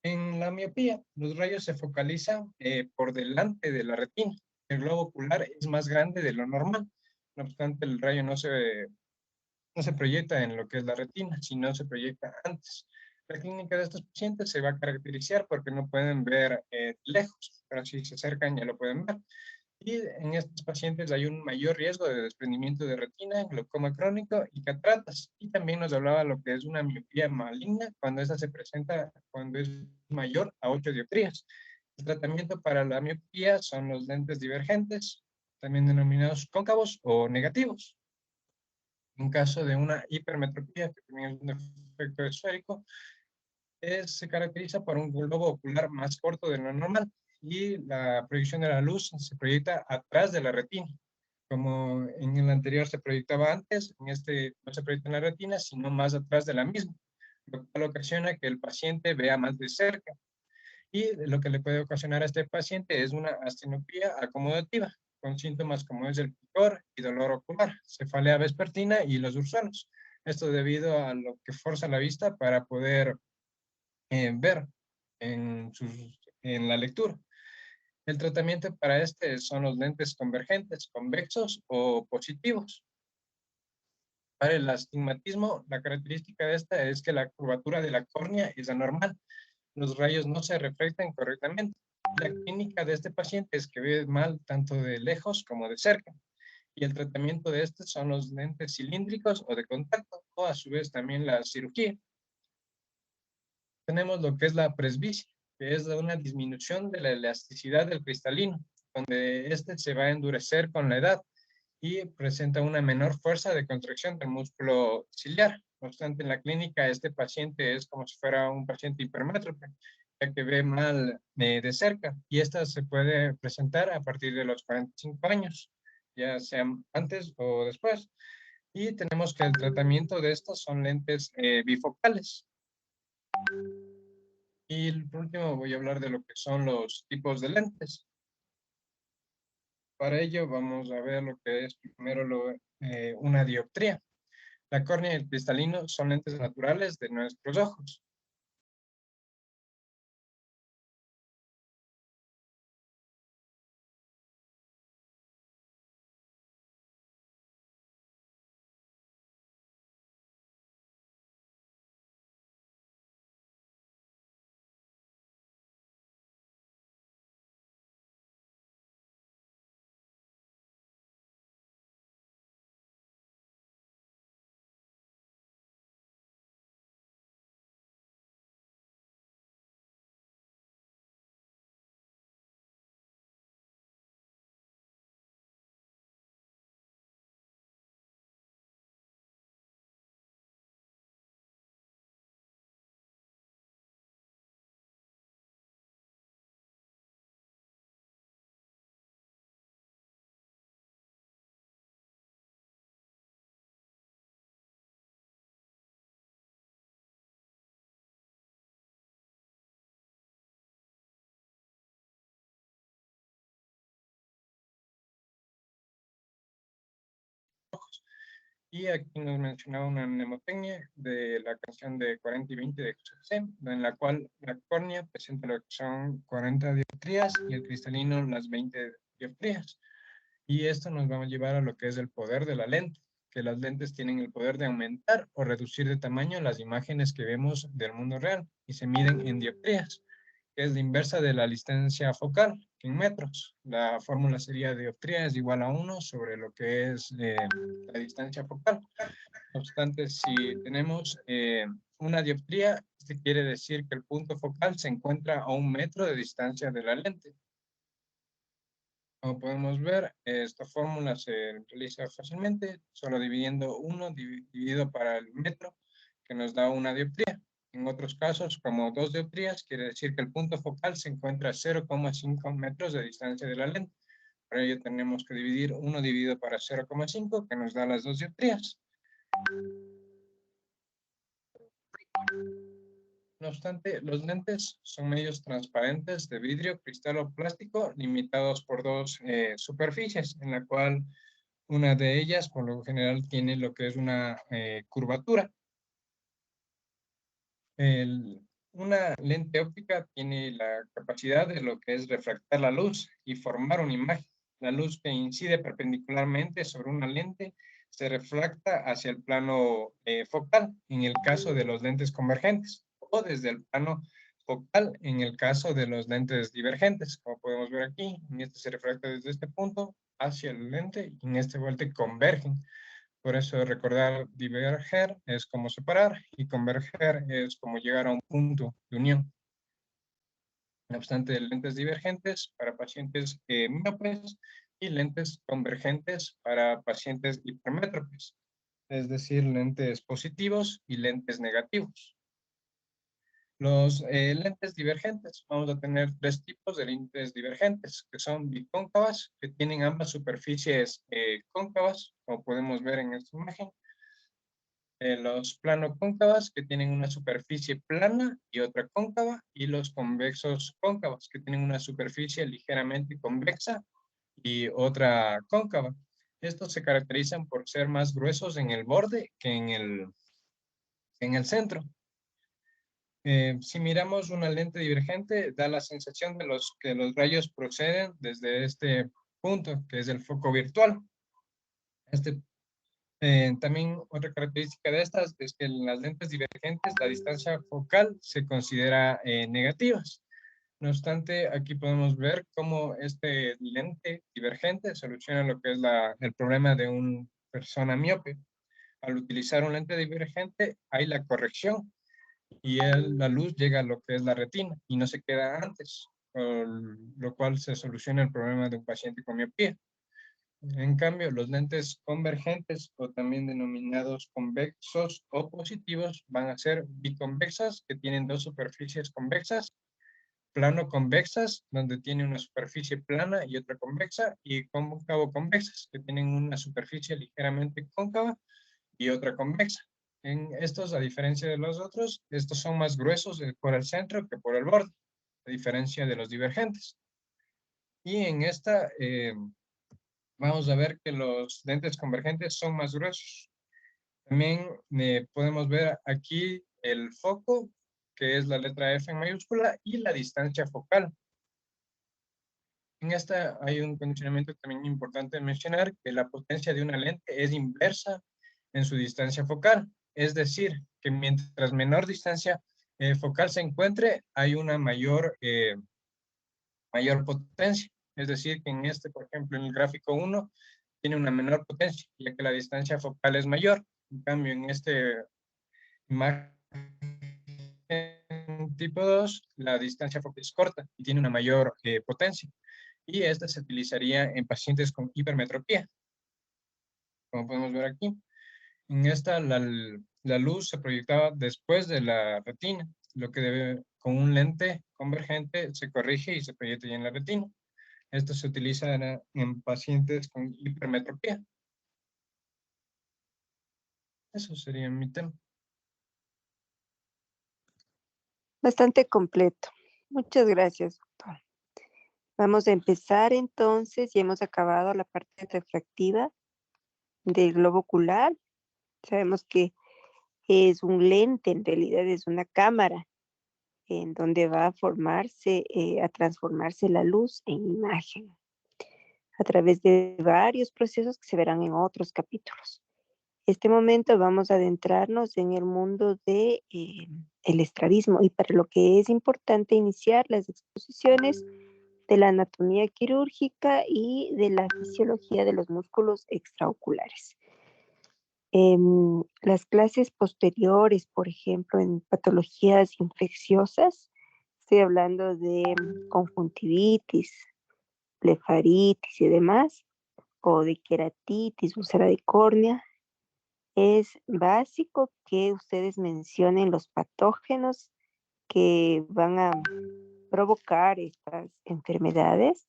En la miopía, los rayos se focalizan por delante de la retina. El globo ocular es más grande de lo normal. No obstante, el rayo no se proyecta en lo que es la retina, sino se proyecta antes. La clínica de estos pacientes se va a caracterizar porque no pueden ver lejos, pero si se acercan ya lo pueden ver. Y en estos pacientes hay un mayor riesgo de desprendimiento de retina, glaucoma crónico y cataratas. Y también nos hablaba lo que es una miopía maligna cuando esta se presenta cuando es mayor a 8 dioptrías. El tratamiento para la miopía son los lentes divergentes, también denominados cóncavos o negativos. En caso de una hipermetropía, que también es un efecto esférico, se caracteriza por un globo ocular más corto de lo normal y la proyección de la luz se proyecta atrás de la retina. Como en el anterior se proyectaba antes, en este no se proyecta en la retina, sino más atrás de la misma, lo cual ocasiona que el paciente vea más de cerca. Y lo que le puede ocasionar a este paciente es una astenopía acomodativa, con síntomas como es el picor y dolor ocular, cefalea vespertina y los ursonos. Esto debido a lo que forza la vista para poder ver en la lectura. El tratamiento para este son los lentes convergentes, convexos o positivos. Para el astigmatismo, la característica de esta es que la curvatura de la córnea es anormal. Los rayos no se reflectan correctamente. La clínica de este paciente es que ve mal tanto de lejos como de cerca. Y el tratamiento de estos son los lentes cilíndricos o de contacto, o a su vez también la cirugía. Tenemos lo que es la presbicia, que es una disminución de la elasticidad del cristalino, donde este se va a endurecer con la edad y presenta una menor fuerza de contracción del músculo ciliar. No obstante, en la clínica este paciente es como si fuera un paciente hipermétrope, ya que ve mal de cerca, y esta se puede presentar a partir de los 45 años, ya sea antes o después. Y tenemos que el tratamiento de estos son lentes bifocales. Y por último voy a hablar de lo que son los tipos de lentes. Para ello vamos a ver lo que es primero una dioptría. La córnea y el cristalino son lentes naturales de nuestros ojos. Y aquí nos mencionaba una mnemotecnia de la canción de 40 y 20 de José José, en la cual la córnea presenta lo que son 40 dioptrías y el cristalino las 20 dioptrías. Y esto nos va a llevar a lo que es el poder de la lente, que las lentes tienen el poder de aumentar o reducir de tamaño las imágenes que vemos del mundo real y se miden en dioptrías, que es la inversa de la distancia focal, que en metros. La fórmula sería dioptría es igual a 1 sobre lo que es la distancia focal. No obstante, si tenemos una dioptría, este quiere decir que el punto focal se encuentra a 1 metro de distancia de la lente. Como podemos ver, esta fórmula se realiza fácilmente, solo dividiendo 1 dividido para el metro, que nos da una dioptría. En otros casos, como 2 dioptrías, quiere decir que el punto focal se encuentra a 0,5 metros de distancia de la lente. Para ello tenemos que dividir 1 dividido para 0,5, que nos da las 2 dioptrías. No obstante, los lentes son medios transparentes de vidrio, cristal o plástico limitados por 2 superficies, en la cual una de ellas, por lo general, tiene lo que es una curvatura. Una lente óptica tiene la capacidad de lo que es refractar la luz y formar una imagen. La luz que incide perpendicularmente sobre una lente se refracta hacia el plano focal en el caso de los lentes convergentes o desde el plano focal en el caso de los lentes divergentes. Como podemos ver aquí, en este se refracta desde este punto hacia el lente y en este vuelta convergen. Por eso recordar diverger es como separar y converger es como llegar a un punto de unión. No obstante, lentes divergentes para pacientes miopes y lentes convergentes para pacientes hipermétropes, es decir, lentes positivos y lentes negativos. Los lentes divergentes, vamos a tener 3 tipos de lentes divergentes, que son bicóncavas, que tienen ambas superficies cóncavas, como podemos ver en esta imagen. Los planocóncavas, que tienen una superficie plana y otra cóncava, y los convexos cóncavas, que tienen una superficie ligeramente convexa y otra cóncava. Estos se caracterizan por ser más gruesos en el borde que en el centro. Si miramos una lente divergente, da la sensación de que los rayos proceden desde este punto, que es el foco virtual. También otra característica de estas es que en las lentes divergentes la distancia focal se considera negativa. No obstante, aquí podemos ver cómo este lente divergente soluciona lo que es el problema de una persona miope. Al utilizar un lente divergente hay la corrección y la luz llega a lo que es la retina y no se queda antes, lo cual se soluciona el problema de un paciente con miopía. En cambio, los lentes convergentes o también denominados convexos o positivos van a ser biconvexas, que tienen 2 superficies convexas, plano convexas, donde tiene una superficie plana y otra convexa, y cóncavo convexas, que tienen una superficie ligeramente cóncava y otra convexa. En estos, a diferencia de los otros, estos son más gruesos por el centro que por el borde, a diferencia de los divergentes. Y en esta vamos a ver que los lentes convergentes son más gruesos. También podemos ver aquí el foco, que es la letra F en mayúscula, y la distancia focal. En esta hay un condicionamiento también importante de mencionar, que la potencia de una lente es inversa en su distancia focal. Es decir, que mientras menor distancia focal se encuentre, hay una mayor potencia. Es decir, que en este, por ejemplo, en el gráfico 1, tiene una menor potencia, ya que la distancia focal es mayor. En cambio, en este imagen tipo 2, la distancia focal es corta y tiene una mayor potencia. Y esta se utilizaría en pacientes con hipermetropía. Como podemos ver aquí. En esta, la luz se proyectaba después de la retina, lo que con un lente convergente se corrige y se proyecta ya en la retina. Esto se utiliza en pacientes con hipermetropía. Eso sería mi tema.
Bastante completo. Muchas gracias, doctor. Vamos a empezar entonces, ya hemos acabado la parte refractiva del globo ocular. Sabemos que es un lente, en realidad es una cámara en donde va a formarse, a transformarse la luz en imagen a través de varios procesos que se verán en otros capítulos. Este momento vamos a adentrarnos en el mundo de el estrabismo y para lo que es importante iniciar las exposiciones de la anatomía quirúrgica y de la fisiología de los músculos extraoculares. Las clases posteriores, por ejemplo, en patologías infecciosas, estoy hablando de conjuntivitis, blefaritis y demás, o de queratitis, úlcera de córnea. Es básico que ustedes mencionen los patógenos que van a provocar estas enfermedades,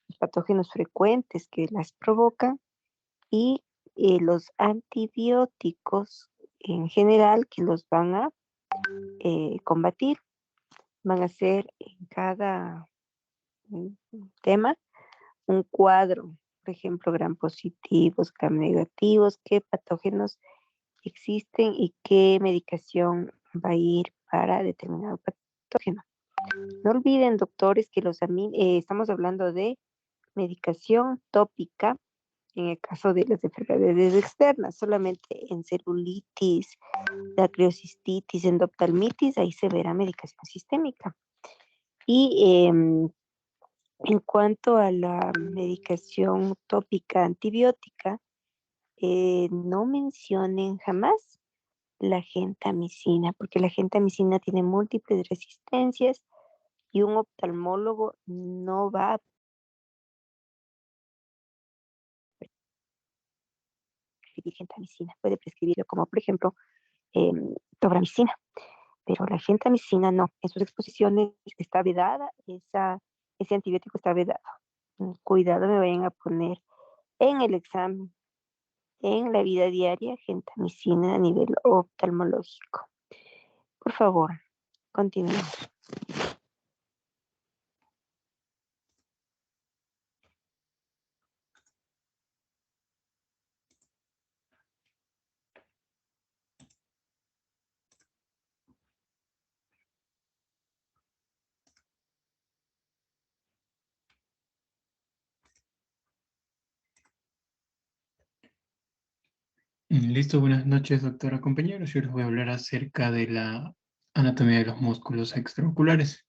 los patógenos frecuentes que las provocan y los antibióticos en general que los van a combatir. Van a ser en cada tema un cuadro, por ejemplo, gram positivos, gram negativos, qué patógenos existen y qué medicación va a ir para determinado patógeno. No olviden, doctores, que estamos hablando de medicación tópica en el caso de las enfermedades externas, solamente en celulitis, dacreocistitis, endoftalmitis, ahí se verá medicación sistémica. Y en cuanto a la medicación tópica antibiótica, no mencionen jamás la gentamicina, porque la gentamicina tiene múltiples resistencias y un oftalmólogo no va a prescribir gentamicina. Puede prescribirlo como, por ejemplo, tobramicina, pero la gentamicina no. En sus exposiciones está vedada, ese antibiótico está vedado. Cuidado, me vayan a poner en el examen, en la vida diaria, gentamicina a nivel oftalmológico. Por favor, continuemos.
Listo, buenas noches, doctora compañeros. Yo les voy a hablar acerca de la anatomía de los músculos extraoculares.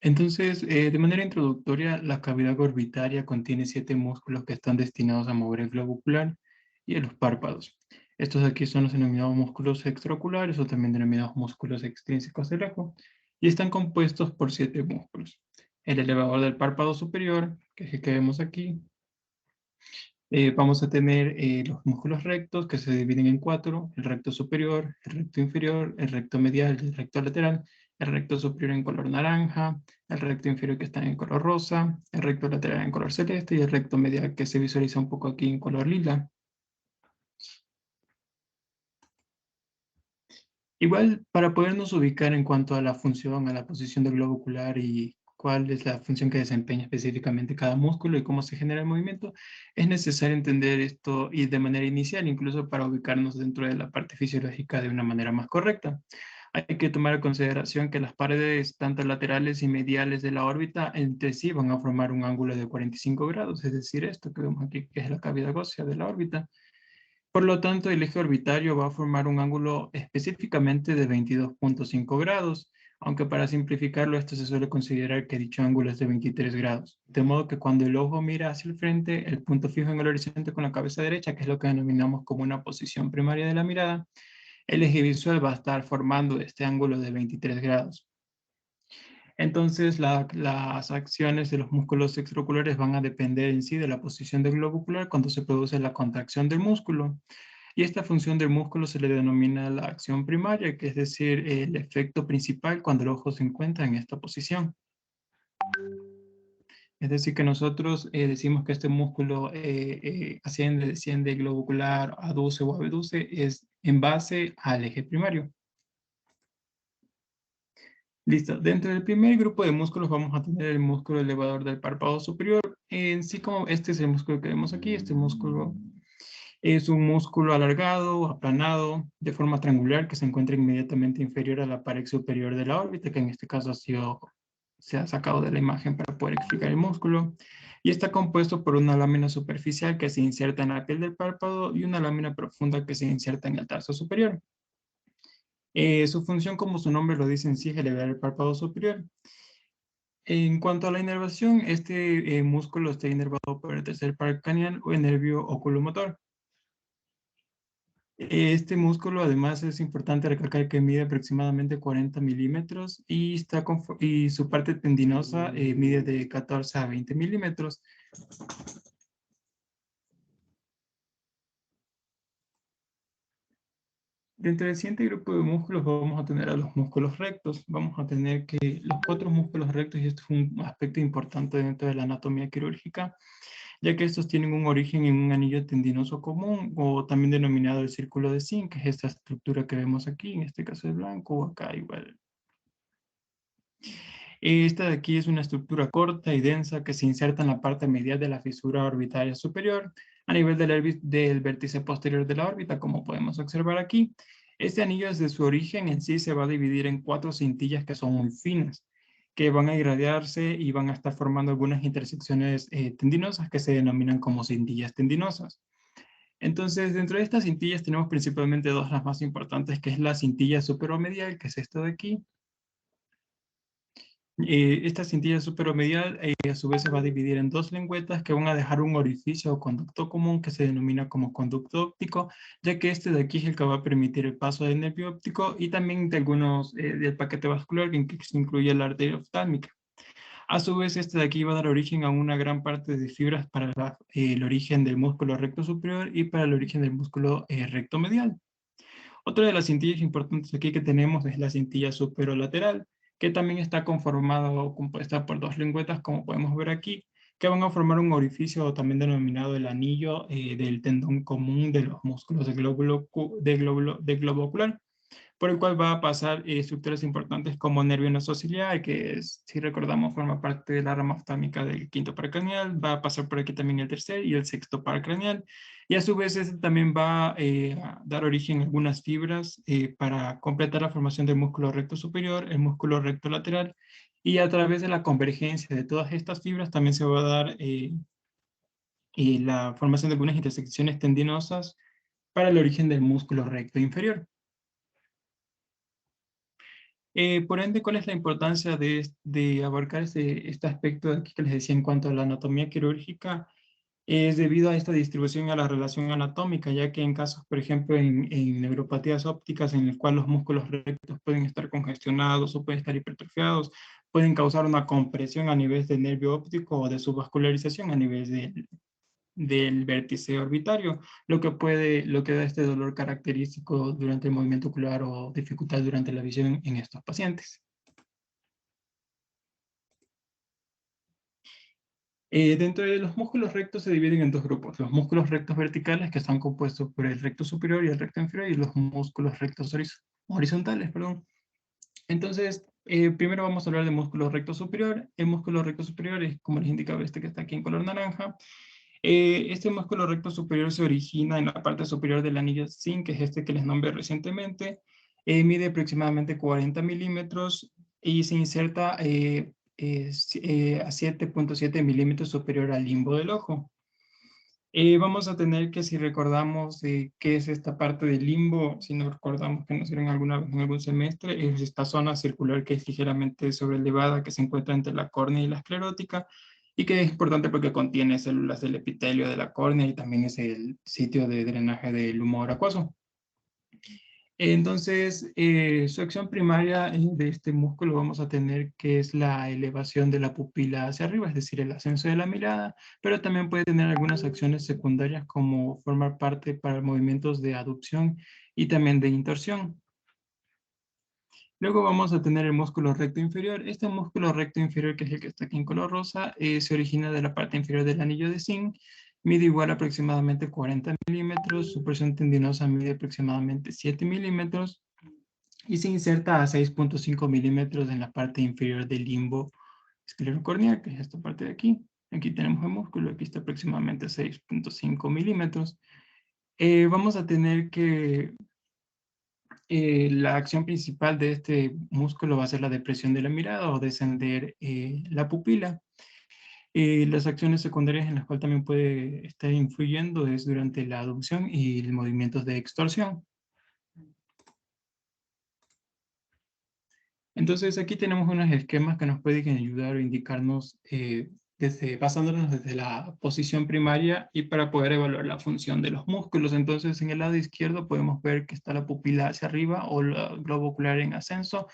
Entonces, de manera introductoria, la cavidad orbitaria contiene 7 músculos que están destinados a mover el globo ocular y a los párpados. Estos aquí son los denominados músculos extraoculares o también denominados músculos extrínsecos del ojo y están compuestos por 7 músculos. El elevador del párpado superior, que es el que vemos aquí. Vamos a tener los músculos rectos que se dividen en 4, el recto superior, el recto inferior, el recto medial y el recto lateral, el recto superior en color naranja, el recto inferior que está en color rosa, el recto lateral en color celeste y el recto medial que se visualiza un poco aquí en color lila. Igual, para podernos ubicar en cuanto a la función, a la posición del globo ocular y cuál es la función que desempeña específicamente cada músculo y cómo se genera el movimiento, es necesario entender esto y de manera inicial, incluso para ubicarnos dentro de la parte fisiológica de una manera más correcta. Hay que tomar en consideración que las paredes, tanto laterales y mediales de la órbita, entre sí van a formar un ángulo de 45 grados, es decir, esto que vemos aquí, que es la cavidad ósea de la órbita. Por lo tanto, el eje orbitario va a formar un ángulo específicamente de 22.5 grados, aunque para simplificarlo esto se suele considerar que dicho ángulo es de 23 grados. De modo que cuando el ojo mira hacia el frente, el punto fijo en el horizonte con la cabeza derecha, que es lo que denominamos como una posición primaria de la mirada, el eje visual va a estar formando este ángulo de 23 grados. Entonces, las acciones de los músculos extraoculares van a depender en sí de la posición del globo ocular cuando se produce la contracción del músculo. Y esta función del músculo se le denomina la acción primaria, que es decir, el efecto principal cuando el ojo se encuentra en esta posición. Es decir, que nosotros decimos que este músculo asciende, desciende, globo ocular, aduce o abduce, es en base al eje primario. Listo. Dentro del primer grupo de músculos vamos a tener el músculo elevador del párpado superior. En sí, como este es el músculo que vemos aquí, este músculo es un músculo alargado, aplanado, de forma triangular, que se encuentra inmediatamente inferior a la pared superior de la órbita, que en este caso se ha sacado de la imagen para poder explicar el músculo. Y está compuesto por una lámina superficial que se inserta en la piel del párpado y una lámina profunda que se inserta en el tarso superior. Su función, como su nombre lo dice en sí, es elevar el párpado superior. En cuanto a la inervación, este músculo está inervado por el tercer par craneal o el nervio oculomotor. Este músculo además es importante recalcar que mide aproximadamente 40 milímetros y, y su parte tendinosa mide de 14 a 20 milímetros. Dentro del siguiente grupo de músculos vamos a tener a los músculos rectos. Vamos a tener que los otros músculos rectos, y esto es un aspecto importante dentro de la anatomía quirúrgica, ya que estos tienen un origen en un anillo tendinoso común, o también denominado el círculo de Zinc, que es esta estructura que vemos aquí, en este caso es blanco, o acá igual. Esta de aquí es una estructura corta y densa que se inserta en la parte medial de la fisura orbitaria superior, a nivel del vértice posterior de la órbita, como podemos observar aquí. Este anillo desde su origen en sí se va a dividir en 4 cintillas que son muy finas, que van a irradiarse y van a estar formando algunas intersecciones tendinosas que se denominan como cintillas tendinosas. Entonces, dentro de estas cintillas tenemos principalmente dos, las más importantes, que es la cintilla superomedial, que es esta de aquí. Esta cintilla superomedial a su vez se va a dividir en dos lengüetas que van a dejar un orificio o conducto común que se denomina como conducto óptico, ya que este de aquí es el que va a permitir el paso del nervio óptico y también de algunos del paquete vascular que incluye la arteria oftálmica. A su vez, este de aquí va a dar origen a una gran parte de fibras para el origen del músculo recto superior y para el origen del músculo recto medial. Otra de las cintillas importantes aquí que tenemos es la cintilla superolateral, que también está conformada o compuesta por dos lengüetas, como podemos ver aquí, que van a formar un orificio también denominado el anillo del tendón común de los músculos del globo ocular, por el cual va a pasar estructuras importantes como nervio nasociliar, que es, si recordamos, forma parte de la rama oftálmica del quinto par craneal. Va a pasar por aquí también el tercer y el sexto par craneal. Y a su vez este también va a dar origen a algunas fibras para completar la formación del músculo recto superior, el músculo recto lateral, y a través de la convergencia de todas estas fibras también se va a dar la formación de algunas intersecciones tendinosas para el origen del músculo recto inferior. Por ende, ¿cuál es la importancia de abarcar este aspecto de aquí que les decía en cuanto a la anatomía quirúrgica? Es debido a esta distribución a la relación anatómica, ya que en casos, por ejemplo, en neuropatías ópticas, en el cual los músculos rectos pueden estar congestionados o pueden estar hipertrofiados, pueden causar una compresión a nivel del nervio óptico o de su vascularización a nivel del vértice orbitario, lo que da este dolor característico durante el movimiento ocular o dificultad durante la visión en estos pacientes. Dentro de los músculos rectos se dividen en dos grupos: los músculos rectos verticales, que están compuestos por el recto superior y el recto inferior, y los músculos rectos horizontales, perdón. Entonces, primero vamos a hablar del músculo recto superior. El músculo recto superior es, como les indicaba, este que está aquí en color naranja. Este músculo recto superior se origina en la parte superior del anillo Zinc, que es este que les nombré recientemente. Mide aproximadamente 40 milímetros y se inserta a 7.7 milímetros superior al limbo del ojo. Vamos a tener que, si recordamos qué es esta parte del limbo, si no recordamos que nos dieron alguna vez en algún semestre, es esta zona circular que es ligeramente sobrelevada, que se encuentra entre la córnea y la esclerótica, y que es importante porque contiene células del epitelio de la córnea y también es el sitio de drenaje del humor acuoso. Entonces, su acción primaria de este músculo vamos a tener que es la elevación de la pupila hacia arriba, es decir, el ascenso de la mirada, pero también puede tener algunas acciones secundarias como formar parte para movimientos de aducción y también de intorsión. Luego vamos a tener el músculo recto inferior. Este músculo recto inferior, que es el que está aquí en color rosa, se origina de la parte inferior del anillo de Zinc, mide igual aproximadamente 40 milímetros, su presión tendinosa mide aproximadamente 7 milímetros y se inserta a 6.5 milímetros en la parte inferior del limbo esclerocorneal, que es esta parte de aquí. Aquí tenemos el músculo, aquí está aproximadamente 6.5 milímetros. Vamos a tener que la acción principal de este músculo va a ser la depresión de la mirada o descender la pupila. Las acciones secundarias en las cuales también puede estar influyendo es durante la aducción y los movimientos de extorsión. Entonces aquí tenemos unos esquemas que nos pueden ayudar o indicarnos basándonos desde la posición primaria y para poder evaluar la función de los músculos. Entonces en el lado izquierdo podemos ver que está la pupila hacia arriba o el globo ocular en ascenso,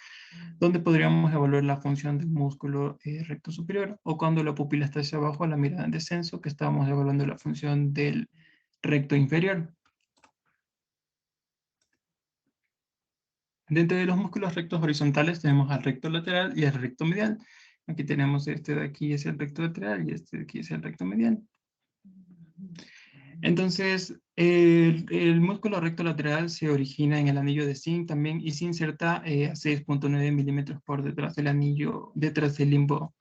donde podríamos evaluar la función del músculo recto superior, o cuando la pupila está hacia abajo, la mirada en descenso, que estamos evaluando la función del recto inferior. Dentro de los músculos rectos horizontales tenemos al recto lateral y al recto medial. Aquí tenemos este de aquí es el recto lateral y este de aquí es el recto medial. Entonces, el músculo recto lateral se origina en el anillo de Zinc también y se inserta a 6.9 milímetros por detrás del anillo, detrás del limbo.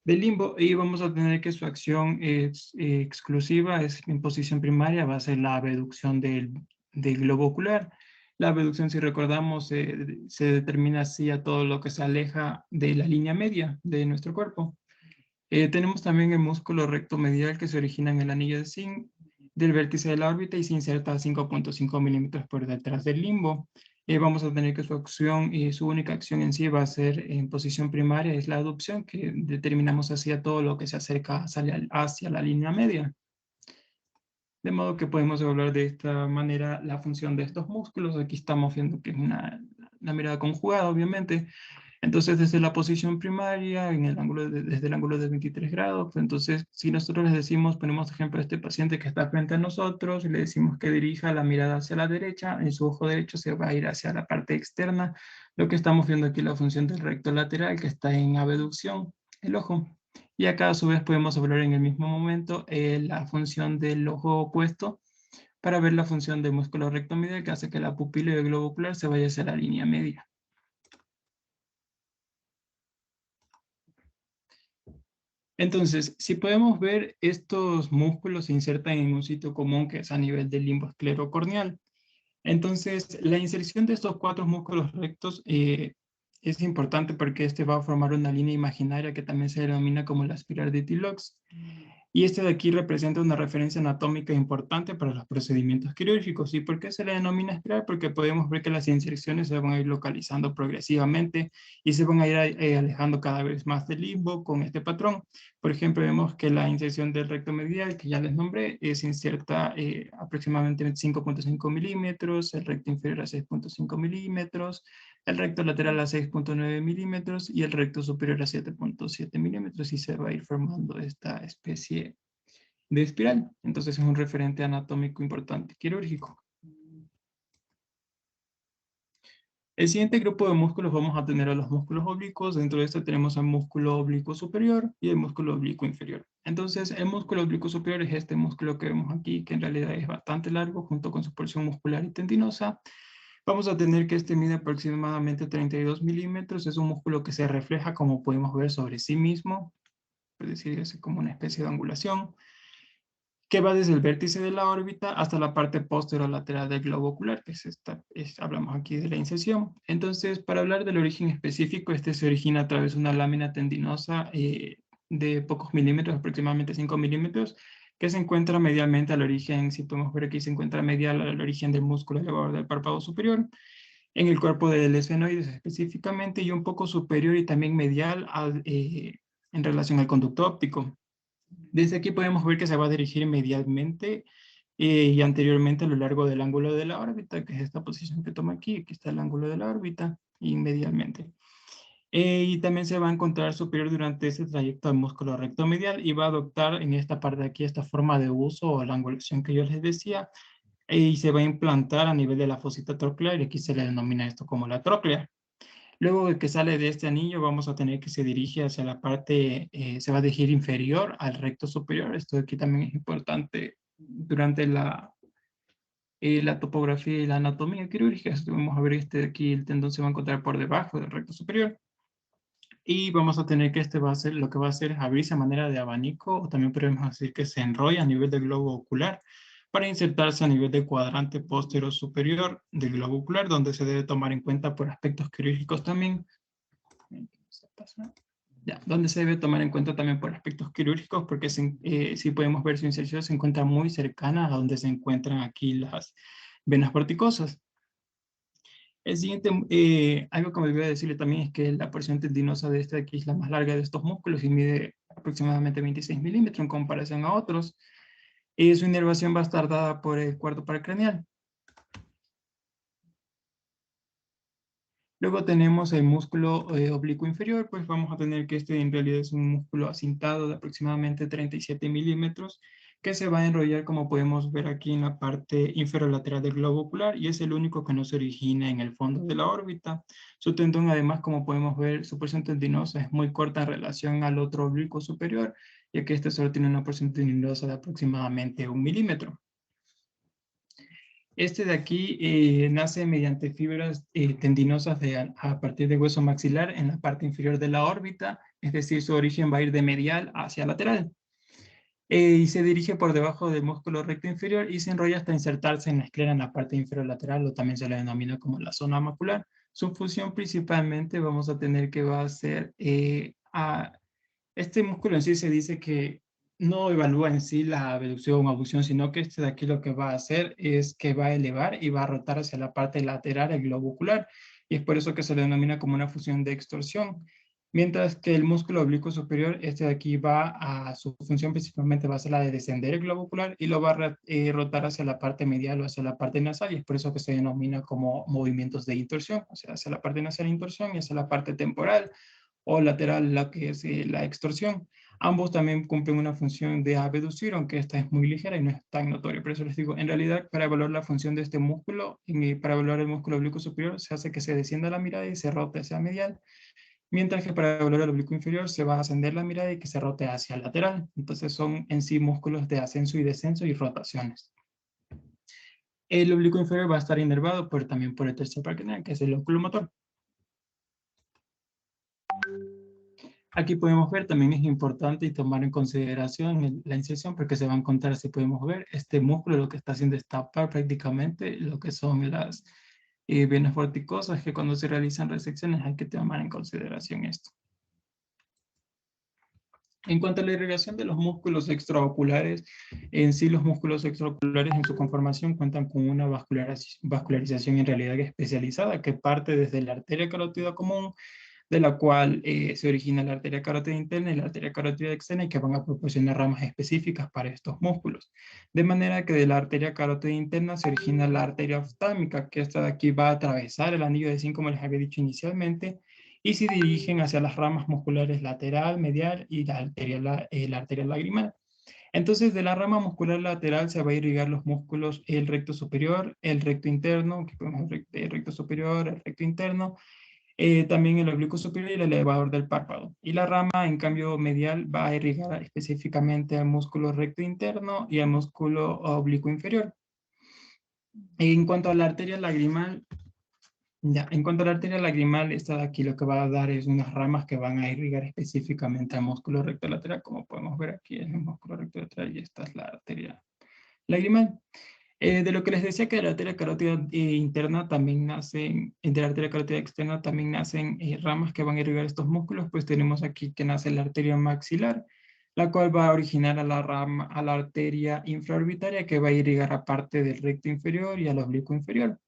Y vamos a tener que su acción es exclusiva, es en posición primaria, va a ser la abducción del globo ocular. La abducción, si recordamos, se determina así a todo lo que se aleja de la línea media de nuestro cuerpo. Tenemos también el músculo recto medial que se origina en el anillo de Zinc del vértice de la órbita y se inserta a 5.5 milímetros por detrás del limbo. Vamos a tener que su acción y su única acción en sí va a ser en posición primaria, es la aducción, que determinamos hacia todo lo que se acerca hacia la línea media. De modo que podemos evaluar de esta manera la función de estos músculos. Aquí estamos viendo que es una mirada conjugada, obviamente. Entonces, desde la posición primaria, en el ángulo desde el ángulo de 23 grados, pues entonces, si nosotros les decimos, ponemos ejemplo a este paciente que está frente a nosotros, y le decimos que dirija la mirada hacia la derecha, en su ojo derecho se va a ir hacia la parte externa, lo que estamos viendo aquí la función del recto lateral, que está en abducción, el ojo. Y acá a su vez podemos evaluar en el mismo momento la función del ojo opuesto, para ver la función del músculo recto medial, que hace que la pupila y el globo ocular se vaya hacia la línea media. Entonces, si podemos ver, estos músculos se insertan en un sitio común que es a nivel del limbo esclerocorneal. Entonces, la inserción de estos 4 músculos rectos es importante porque este va a formar una línea imaginaria que también se denomina como la espiral de Tillotson. Y este de aquí representa una referencia anatómica importante para los procedimientos quirúrgicos. ¿Y por qué se le denomina espiral? Porque podemos ver que las inserciones se van a ir localizando progresivamente y se van a ir alejando cada vez más del limbo con este patrón. Por ejemplo, vemos que la inserción del recto medial, que ya les nombré, se inserta aproximadamente 5.5 milímetros, el recto inferior a 6.5 milímetros, el recto lateral a 6.9 milímetros y el recto superior a 7.7 milímetros, y se va a ir formando esta especie de espiral. Entonces es un referente anatómico importante quirúrgico. El siguiente grupo de músculos vamos a tener a los músculos oblicuos. Dentro de este tenemos el músculo oblicuo superior y el músculo oblicuo inferior. Entonces el músculo oblicuo superior es este músculo que vemos aquí, que en realidad es bastante largo junto con su porción muscular y tendinosa. Vamos a tener que este mide aproximadamente 32 milímetros. Es un músculo que se refleja, como podemos ver, sobre sí mismo. Es decir, es como una especie de angulación que va desde el vértice de la órbita hasta la parte posterolateral del globo ocular, que es esta, hablamos aquí de la inserción. Entonces, para hablar del origen específico, este se origina a través de una lámina tendinosa de pocos milímetros, aproximadamente 5 milímetros, que se encuentra medialmente al origen, si podemos ver aquí, se encuentra medial al origen del músculo elevador del párpado superior, en el cuerpo del esfenoides específicamente, y un poco superior y también medial en relación al conducto óptico. Desde aquí podemos ver que se va a dirigir medialmente y anteriormente a lo largo del ángulo de la órbita, que es esta posición que toma aquí. Aquí está el ángulo de la órbita, y medialmente. Y también se va a encontrar superior durante ese trayecto al músculo recto medial y va a adoptar en esta parte de aquí esta forma de uso o la angulación que yo les decía, y se va a implantar a nivel de la fosita troclear, y aquí se le denomina esto como la tróclea. Luego de que sale de este anillo, vamos a tener que se dirige hacia la parte, se va a dirigir inferior al recto superior. Esto aquí también es importante durante la topografía y la anatomía quirúrgica. Vamos a ver este de aquí, el tendón se va a encontrar por debajo del recto superior. Y vamos a tener que este va a ser, lo que va a hacer es abrirse a manera de abanico, o también podemos decir que se enrolla a nivel del globo ocular para insertarse a nivel del cuadrante posterior superior del globo ocular, donde se debe tomar en cuenta por aspectos quirúrgicos también. Ya, donde se debe tomar en cuenta también por aspectos quirúrgicos, porque si podemos ver su inserción se encuentra muy cercana a donde se encuentran aquí las venas porticosas. El siguiente, algo que me olvidé decirle también es que la porción tendinosa de este aquí es la más larga de estos músculos y mide aproximadamente 26 milímetros en comparación a otros. Y su inervación va a estar dada por el cuarto par craneal. Luego tenemos el músculo oblicuo inferior, pues vamos a tener que este en realidad es un músculo acintado de aproximadamente 37 milímetros que se va a enrollar como podemos ver aquí en la parte inferolateral del globo ocular y es el único que no se origina en el fondo de la órbita. Su tendón además, como podemos ver, su porción tendinosa es muy corta en relación al otro oblicuo superior, ya que este solo tiene una porción tendinosa de aproximadamente 1 milímetro. Este de aquí nace mediante fibras tendinosas a partir de hueso maxilar en la parte inferior de la órbita, es decir, su origen va a ir de medial hacia lateral. Y se dirige por debajo del músculo recto inferior y se enrolla hasta insertarse en la esclera en la parte inferior lateral, o también se le denomina como la zona macular. Su función principalmente vamos a tener que va a ser, este músculo en sí se dice que no evalúa en sí la abducción o abducción, sino que este de aquí lo que va a hacer es que va a elevar y va a rotar hacia la parte lateral del globo ocular. Y es por eso que se le denomina como una función de extorsión. Mientras que el músculo oblicuo superior, este de aquí va a, su función principalmente va a ser la de descender el globo ocular y lo va a rotar hacia la parte medial o hacia la parte nasal. Y es por eso que se denomina como movimientos de intorsión, o sea, hacia la parte nasal intorsión y hacia la parte temporal o lateral, la que es la extorsión. Ambos también cumplen una función de abducir, aunque esta es muy ligera y no es tan notoria. Por eso les digo, en realidad, para evaluar la función de este músculo, para evaluar el músculo oblicuo superior, se hace que se descienda la mirada y se rote hacia medial, mientras que para evaluar el oblicuo inferior se va a ascender la mirada y que se rote hacia lateral. Entonces son en sí músculos de ascenso y descenso y rotaciones. El oblicuo inferior va a estar inervado también por el tercer par craneal, que es el oculomotor. Aquí podemos ver, también es importante y tomar en consideración la inserción porque se va a encontrar, si podemos ver, este músculo lo que está haciendo es tapar prácticamente lo que son las venas vorticosas, que cuando se realizan resecciones hay que tomar en consideración esto. En cuanto a la irrigación de los músculos extraoculares, en sí los músculos extraoculares en su conformación cuentan con una vascularización en realidad especializada que parte desde la arteria carótida común, de la cual se origina la arteria carótida interna y la arteria carótida externa y que van a proporcionar ramas específicas para estos músculos. De manera que de la arteria carótida interna se origina la arteria oftámica, que esta de aquí va a atravesar el anillo de Zinc, como les había dicho inicialmente, y se dirigen hacia las ramas musculares lateral, medial y la arteria lagrimal. Entonces, de la rama muscular lateral se va a irrigar los músculos, el recto superior, el recto interno, que podemos ver el recto superior, el recto interno, también el oblicuo superior y el elevador del párpado. Y la rama, en cambio, medial va a irrigar específicamente al músculo recto interno y al músculo oblicuo inferior. En cuanto a la arteria lagrimal, esta de aquí lo que va a dar es unas ramas que van a irrigar específicamente al músculo recto lateral, como podemos ver aquí es el músculo recto lateral y esta es la arteria lagrimal. De lo que les decía que de la arteria carótida interna también nacen, de la arteria carótida externa también nacen ramas que van a irrigar estos músculos, pues tenemos aquí que nace la arteria maxilar, la cual va a originar a la arteria infraorbitaria que va a irrigar a parte del recto inferior y al oblicuo inferior.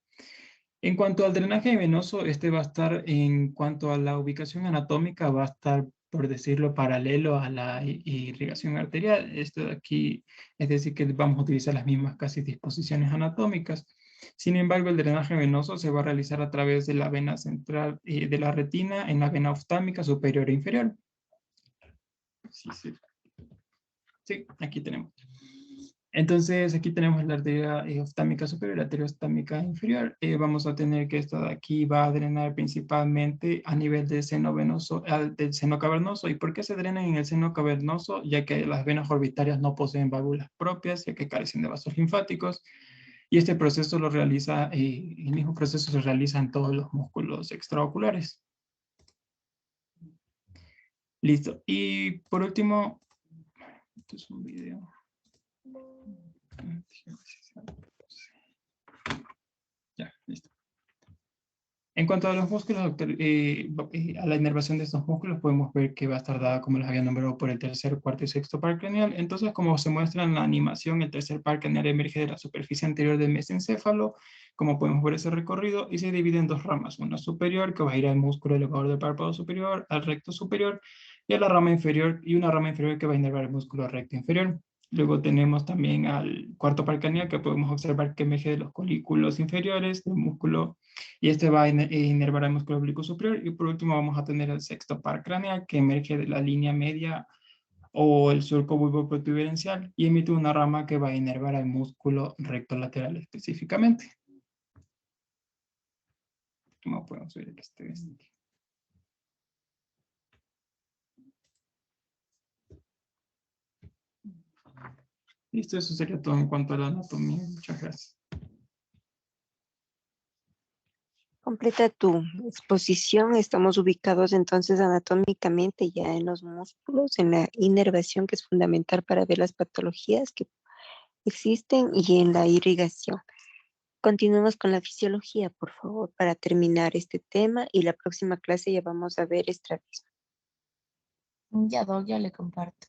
En cuanto al drenaje venoso, este va a estar, en cuanto a la ubicación anatómica, va a estar, por decirlo, paralelo a la irrigación arterial. Esto de aquí, es decir, que vamos a utilizar las mismas casi disposiciones anatómicas. Sin embargo, el drenaje venoso se va a realizar a través de la vena central de la retina en la vena oftámica superior e inferior. Sí, aquí tenemos. Entonces, aquí tenemos la arteria oftámica superior y la arteria oftámica inferior. Vamos a tener que esta de aquí va a drenar principalmente a nivel del seno venoso, del seno cavernoso. ¿Y por qué se drenan en el seno cavernoso? Ya que las venas orbitarias no poseen válvulas propias, ya que carecen de vasos linfáticos. Y este proceso lo realiza, el mismo proceso se realiza en todos los músculos extraoculares. Listo. Y por último, esto es un video. Ya, listo. En cuanto a los músculos, a la inervación de estos músculos, podemos ver que va a estar dada, como les había nombrado, por el tercer, cuarto y sexto par craneal. Entonces, como se muestra en la animación, el tercer par craneal emerge de la superficie anterior del mesencéfalo, como podemos ver ese recorrido, y se divide en dos ramas, una superior que va a ir al músculo elevador del párpado superior, al recto superior, y a la rama inferior, y una rama inferior que va a inervar el músculo recto inferior. Luego tenemos también al cuarto par craneal, que podemos observar que emerge de los colículos inferiores del músculo, y este va a inervar el músculo oblicuo superior. Y por último vamos a tener el sexto par craneal, que emerge de la línea media o el surco bulboprotuberencial y emite una rama que va a inervar al músculo recto lateral específicamente. Como podemos ver este. Listo, eso sería todo en cuanto a la anatomía. Muchas gracias.
Completa tu exposición. Estamos ubicados entonces anatómicamente ya en los músculos, en la inervación, que es fundamental para ver las patologías que existen, y en la irrigación. Continuemos con la fisiología, por favor, para terminar este tema, y la próxima clase ya vamos a ver estrabismo.
Ya, Doc, ya le comparto.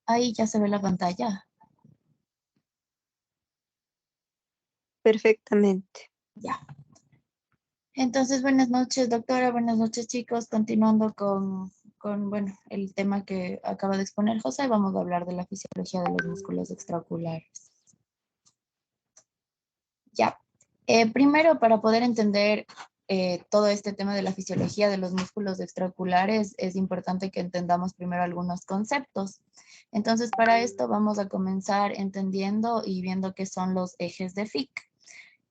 Ahí ya se ve la pantalla.
Perfectamente.
Ya. Entonces, buenas noches, doctora. Buenas noches, chicos. Continuando con bueno, el tema que acaba de exponer José, vamos a hablar de la fisiología de los músculos extraoculares. Ya. Primero, para poder entender todo este tema de la fisiología de los músculos extraoculares, es importante que entendamos primero algunos conceptos. Entonces, para esto vamos a comenzar entendiendo y viendo qué son los ejes de Fick.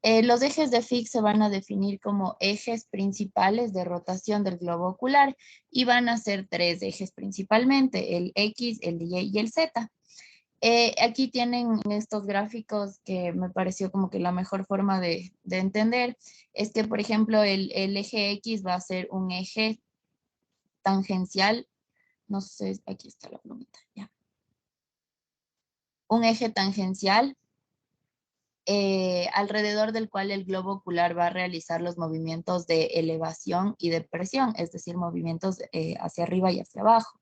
Los ejes de Fick se van a definir como ejes principales de rotación del globo ocular y van a ser tres ejes principalmente, el X, el Y y el Z. Aquí tienen estos gráficos que me pareció como que la mejor forma de entender es que, por ejemplo, el eje X va a ser un eje tangencial, no sé, aquí está la plumita, ya. Un eje tangencial alrededor del cual el globo ocular va a realizar los movimientos de elevación y de presión, es decir, movimientos hacia arriba y hacia abajo.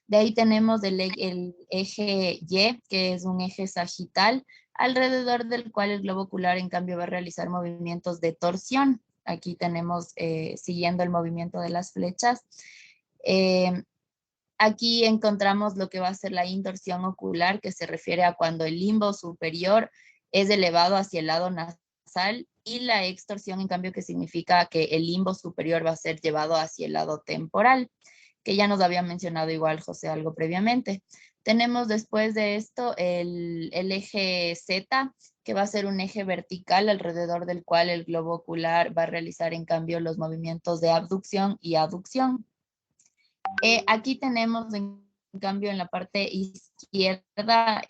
De ahí tenemos el eje Y, que es un eje sagital, alrededor del cual el globo ocular, en cambio, va a realizar movimientos de torsión. Aquí tenemos, siguiendo el movimiento de las flechas. Aquí encontramos lo que va a ser la intorsión ocular, que se refiere a cuando el limbo superior es elevado hacia el lado nasal, y la extorsión, en cambio, que significa que el limbo superior va a ser llevado hacia el lado temporal, que ya nos había mencionado igual José algo previamente. Tenemos después de esto el eje Z, que va a ser un eje vertical alrededor del cual el globo ocular va a realizar, en cambio, los movimientos de abducción y aducción. Aquí tenemos, en cambio, en la parte izquierda,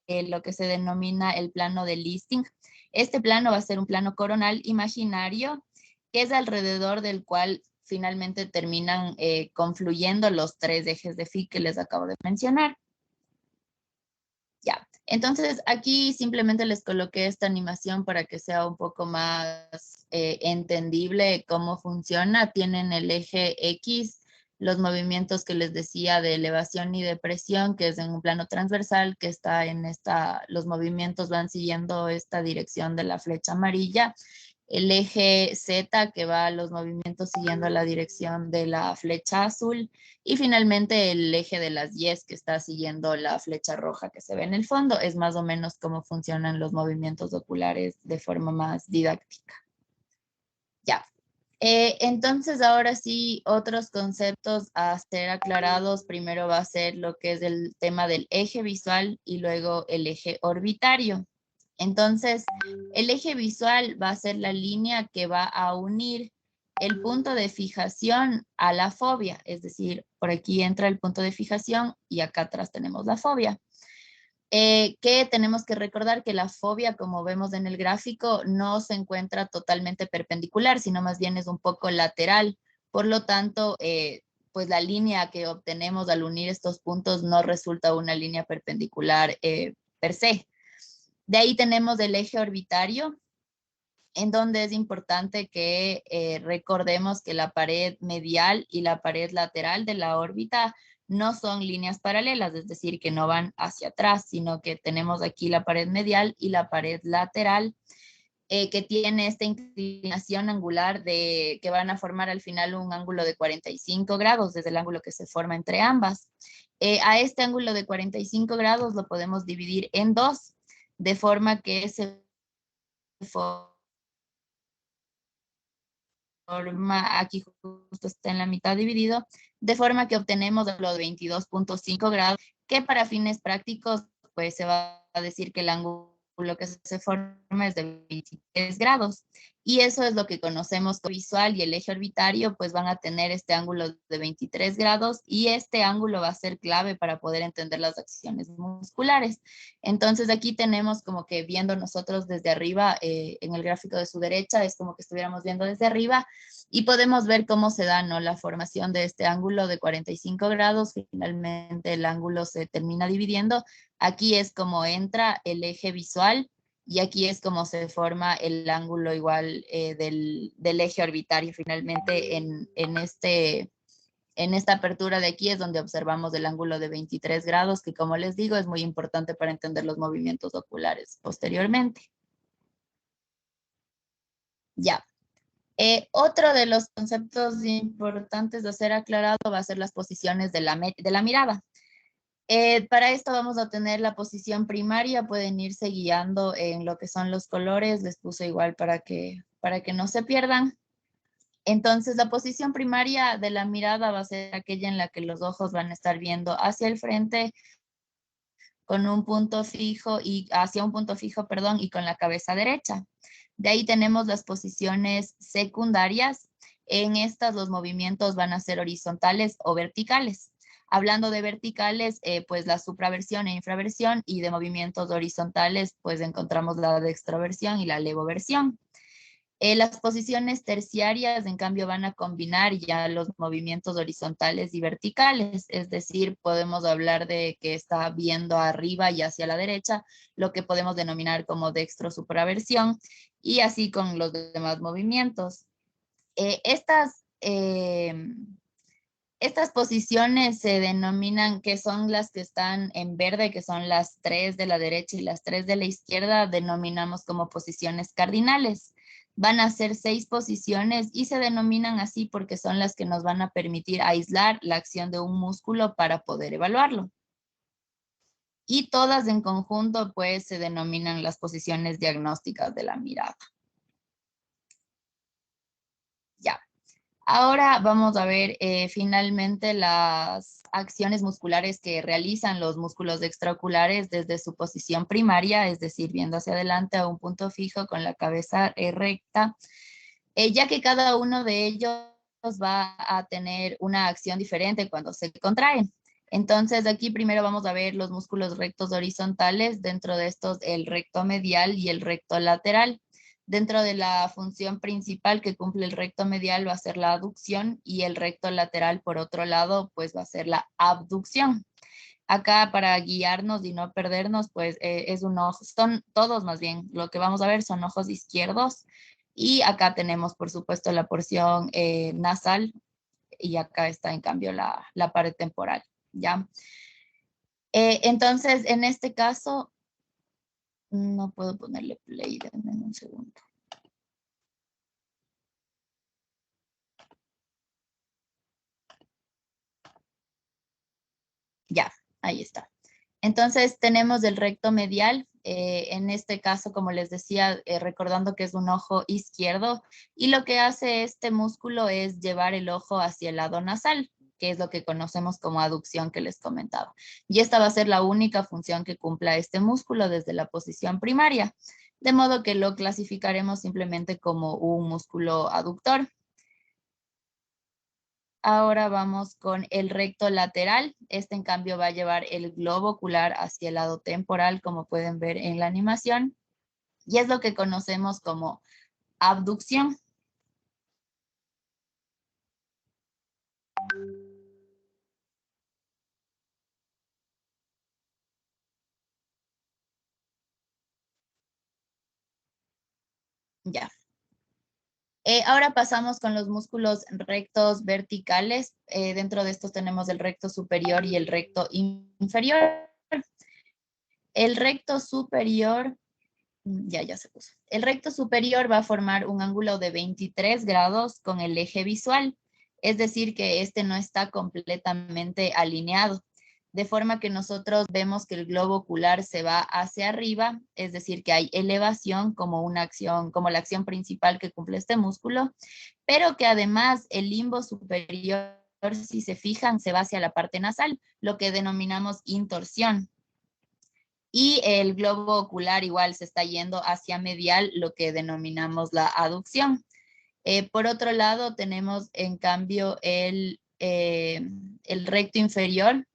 lo que se denomina el plano de Listing. Este plano va a ser un plano coronal imaginario, que es alrededor del cual finalmente terminan confluyendo los tres ejes de Fick que les acabo de mencionar. Ya, entonces aquí simplemente les coloqué esta animación para que sea un poco más entendible cómo funciona. Tienen el eje X, los movimientos que les decía de elevación y de presión, que es en un plano transversal, que está en los movimientos van siguiendo esta dirección de la flecha amarilla. El eje Z, que va a los movimientos siguiendo la dirección de la flecha azul, y finalmente el eje de las Y's, que está siguiendo la flecha roja que se ve en el fondo. Es más o menos cómo funcionan los movimientos oculares de forma más didáctica. Ya. Entonces, ahora sí, otros conceptos a ser aclarados. Primero va a ser lo que es el tema del eje visual y luego el eje orbitario. Entonces, el eje visual va a ser la línea que va a unir el punto de fijación a la fobia. Es decir, por aquí entra el punto de fijación y acá atrás tenemos la fobia.
que tenemos que recordar que la fobia, como vemos en el gráfico, no se encuentra totalmente perpendicular, sino más bien es un poco lateral. Por lo tanto, pues la línea que obtenemos al unir estos puntos no resulta una línea perpendicular per se. De ahí tenemos el eje orbitario, en donde es importante que recordemos que la pared medial y la pared lateral de la órbita no son líneas paralelas, es decir, que no van hacia atrás, sino que tenemos aquí la pared medial y la pared lateral, que tiene esta inclinación angular que van a formar al final un ángulo de 45 grados, desde el ángulo que se forma entre ambas. A este ángulo de 45 grados lo podemos dividir en dos, de forma que se forma, aquí justo está en la mitad dividido, de forma que obtenemos lo de 22.5 grados, que para fines prácticos, pues se va a decir que el ángulo que se forma es de 23 grados. Y eso es lo que conocemos como visual, y el eje orbitario pues van a tener este ángulo de 23 grados, y este ángulo va a ser clave para poder entender las acciones musculares. Entonces aquí tenemos como que viendo nosotros desde arriba, en el gráfico de su derecha, es como que estuviéramos viendo desde arriba, y podemos ver cómo se da, ¿no?, la formación de este ángulo de 45 grados. Finalmente el ángulo se termina dividiendo. Aquí es como entra el eje visual, y aquí es como se forma el ángulo igual del eje orbitario. Finalmente en esta apertura de aquí es donde observamos el ángulo de 23 grados, que como les digo es muy importante para entender los movimientos oculares posteriormente. Ya. Otro de los conceptos importantes de ser aclarado va a ser las posiciones de la mirada. Para esto vamos a tener la posición primaria, pueden irse guiando en lo que son los colores, les puse igual para que no se pierdan. Entonces la posición primaria de la mirada va a ser aquella en la que los ojos van a estar viendo hacia el frente con un punto fijo y hacia un punto fijo, perdón, y con la cabeza derecha. De ahí tenemos las posiciones secundarias. En estas los movimientos van a ser horizontales o verticales. Hablando de verticales, pues la supraversión e infraversión, y de movimientos horizontales, pues encontramos la dextroversión y la levoversión. Las posiciones terciarias, en cambio, van a combinar ya los movimientos horizontales y verticales, es decir, podemos hablar de que está viendo arriba y hacia la derecha, lo que podemos denominar como dextro-supraversión, y así con los demás movimientos. Estas posiciones se denominan, que son las que están en verde, que son las 3 de la derecha y las 3 de la izquierda, denominamos como posiciones cardinales. Van a ser 6 posiciones y se denominan así porque son las que nos van a permitir aislar la acción de un músculo para poder evaluarlo. Y todas en conjunto, pues, se denominan las posiciones diagnósticas de la mirada. Ya. Ahora vamos a ver finalmente las acciones musculares que realizan los músculos extraoculares desde su posición primaria, es decir, viendo hacia adelante a un punto fijo con la cabeza recta, ya que cada uno de ellos va a tener una acción diferente cuando se contraen. Entonces aquí primero vamos a ver los músculos rectos horizontales, dentro de estos el recto medial y el recto lateral. Dentro de la función principal que cumple el recto medial va a ser la aducción, y el recto lateral, por otro lado, pues va a ser la abducción. Acá, para guiarnos y no perdernos, pues es un ojo, son todos más bien, lo que vamos a ver son ojos izquierdos, y acá tenemos por supuesto la porción nasal, y acá está en cambio la pared temporal, ¿ya? Entonces, en este caso, no puedo ponerle play, denme un segundo. Ya, ahí está. Entonces tenemos el recto medial, en este caso, como les decía, recordando que es un ojo izquierdo, y lo que hace este músculo es llevar el ojo hacia el lado nasal, que es lo que conocemos como aducción que les comentaba. Y esta va a ser la única función que cumpla este músculo desde la posición primaria, de modo que lo clasificaremos simplemente como un músculo aductor. ahora vamos con el recto lateral. Este en cambio va a llevar el globo ocular hacia el lado temporal, como pueden ver en la animación. Y es lo que conocemos como abducción. Ya. Ahora pasamos con los músculos rectos verticales. Dentro de estos tenemos el recto superior y el recto inferior. El recto superior, ya se puso. El recto superior va a formar un ángulo de 23 grados con el eje visual. Es decir, que este no está completamente alineado. De forma que nosotros vemos que el globo ocular se va hacia arriba, es decir, que hay elevación como una acción, como la acción principal que cumple este músculo, pero que además el limbo superior, si se fijan, se va hacia la parte nasal, lo que denominamos intorsión. Y el globo ocular igual se está yendo hacia medial, lo que denominamos la aducción. Por otro lado, tenemos en cambio el recto inferior.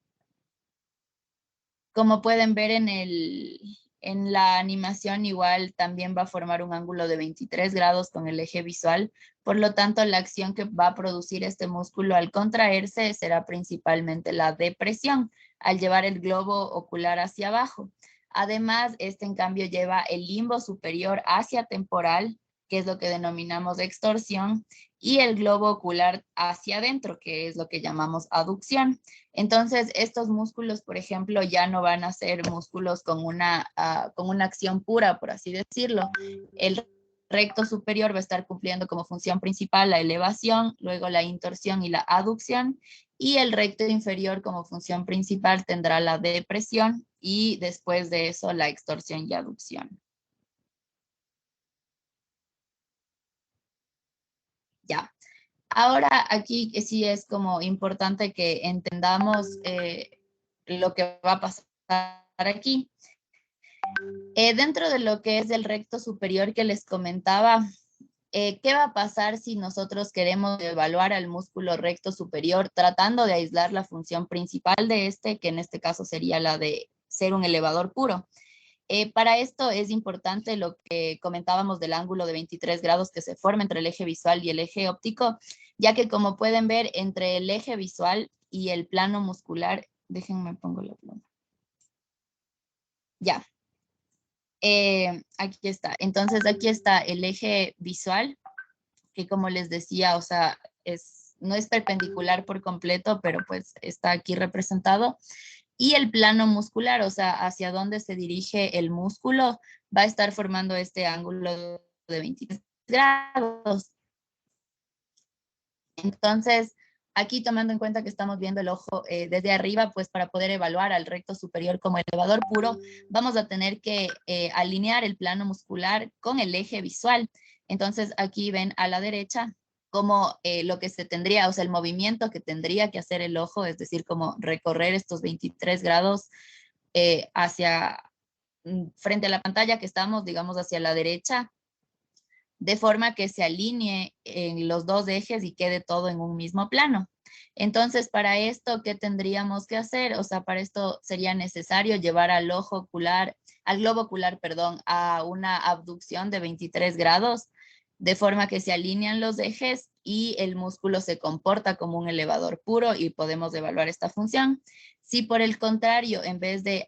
Como pueden ver en la animación, igual también va a formar un ángulo de 23 grados con el eje visual. Por lo tanto, la acción que va a producir este músculo al contraerse será principalmente la depresión, al llevar el globo ocular hacia abajo. Además, este en cambio lleva el limbo superior hacia temporal, que es lo que denominamos extorsión, y el globo ocular hacia adentro, que es lo que llamamos aducción. Entonces, estos músculos, por ejemplo, ya no van a ser músculos con una acción pura, por así decirlo. El recto superior va a estar cumpliendo como función principal la elevación, luego la intorsión y la aducción, y el recto inferior como función principal tendrá la depresión y después de eso la extorsión y aducción. Ya. Ahora aquí sí es como importante que entendamos lo que va a pasar aquí. Dentro de lo que es el recto superior que les comentaba, ¿qué va a pasar si nosotros queremos evaluar al músculo recto superior tratando de aislar la función principal de este, que en este caso sería la de ser un elevador puro? Para esto es importante lo que comentábamos del ángulo de 23 grados que se forma entre el eje visual y el eje óptico, ya que como pueden ver entre el eje visual y el plano muscular, déjenme pongo la pluma. Ya. Aquí está. Entonces aquí está el eje visual, que como les decía, o sea, no es perpendicular por completo, pero pues está aquí representado. Y el plano muscular, o sea, hacia dónde se dirige el músculo, va a estar formando este ángulo de 23 grados. Entonces, aquí tomando en cuenta que estamos viendo el ojo desde arriba, pues para poder evaluar al recto superior como elevador puro, vamos a tener que alinear el plano muscular con el eje visual. Entonces, aquí ven a la derecha como lo que se tendría, o sea, el movimiento que tendría que hacer el ojo, es decir, como recorrer estos 23 grados frente a la pantalla que estamos, digamos, hacia la derecha, de forma que se alinee en los dos ejes y quede todo en un mismo plano. Entonces, para esto, ¿qué tendríamos que hacer? O sea, para esto sería necesario llevar al globo ocular, perdón, a una abducción de 23 grados, de forma que se alinean los ejes y el músculo se comporta como un elevador puro y podemos evaluar esta función. Si por el contrario, en vez de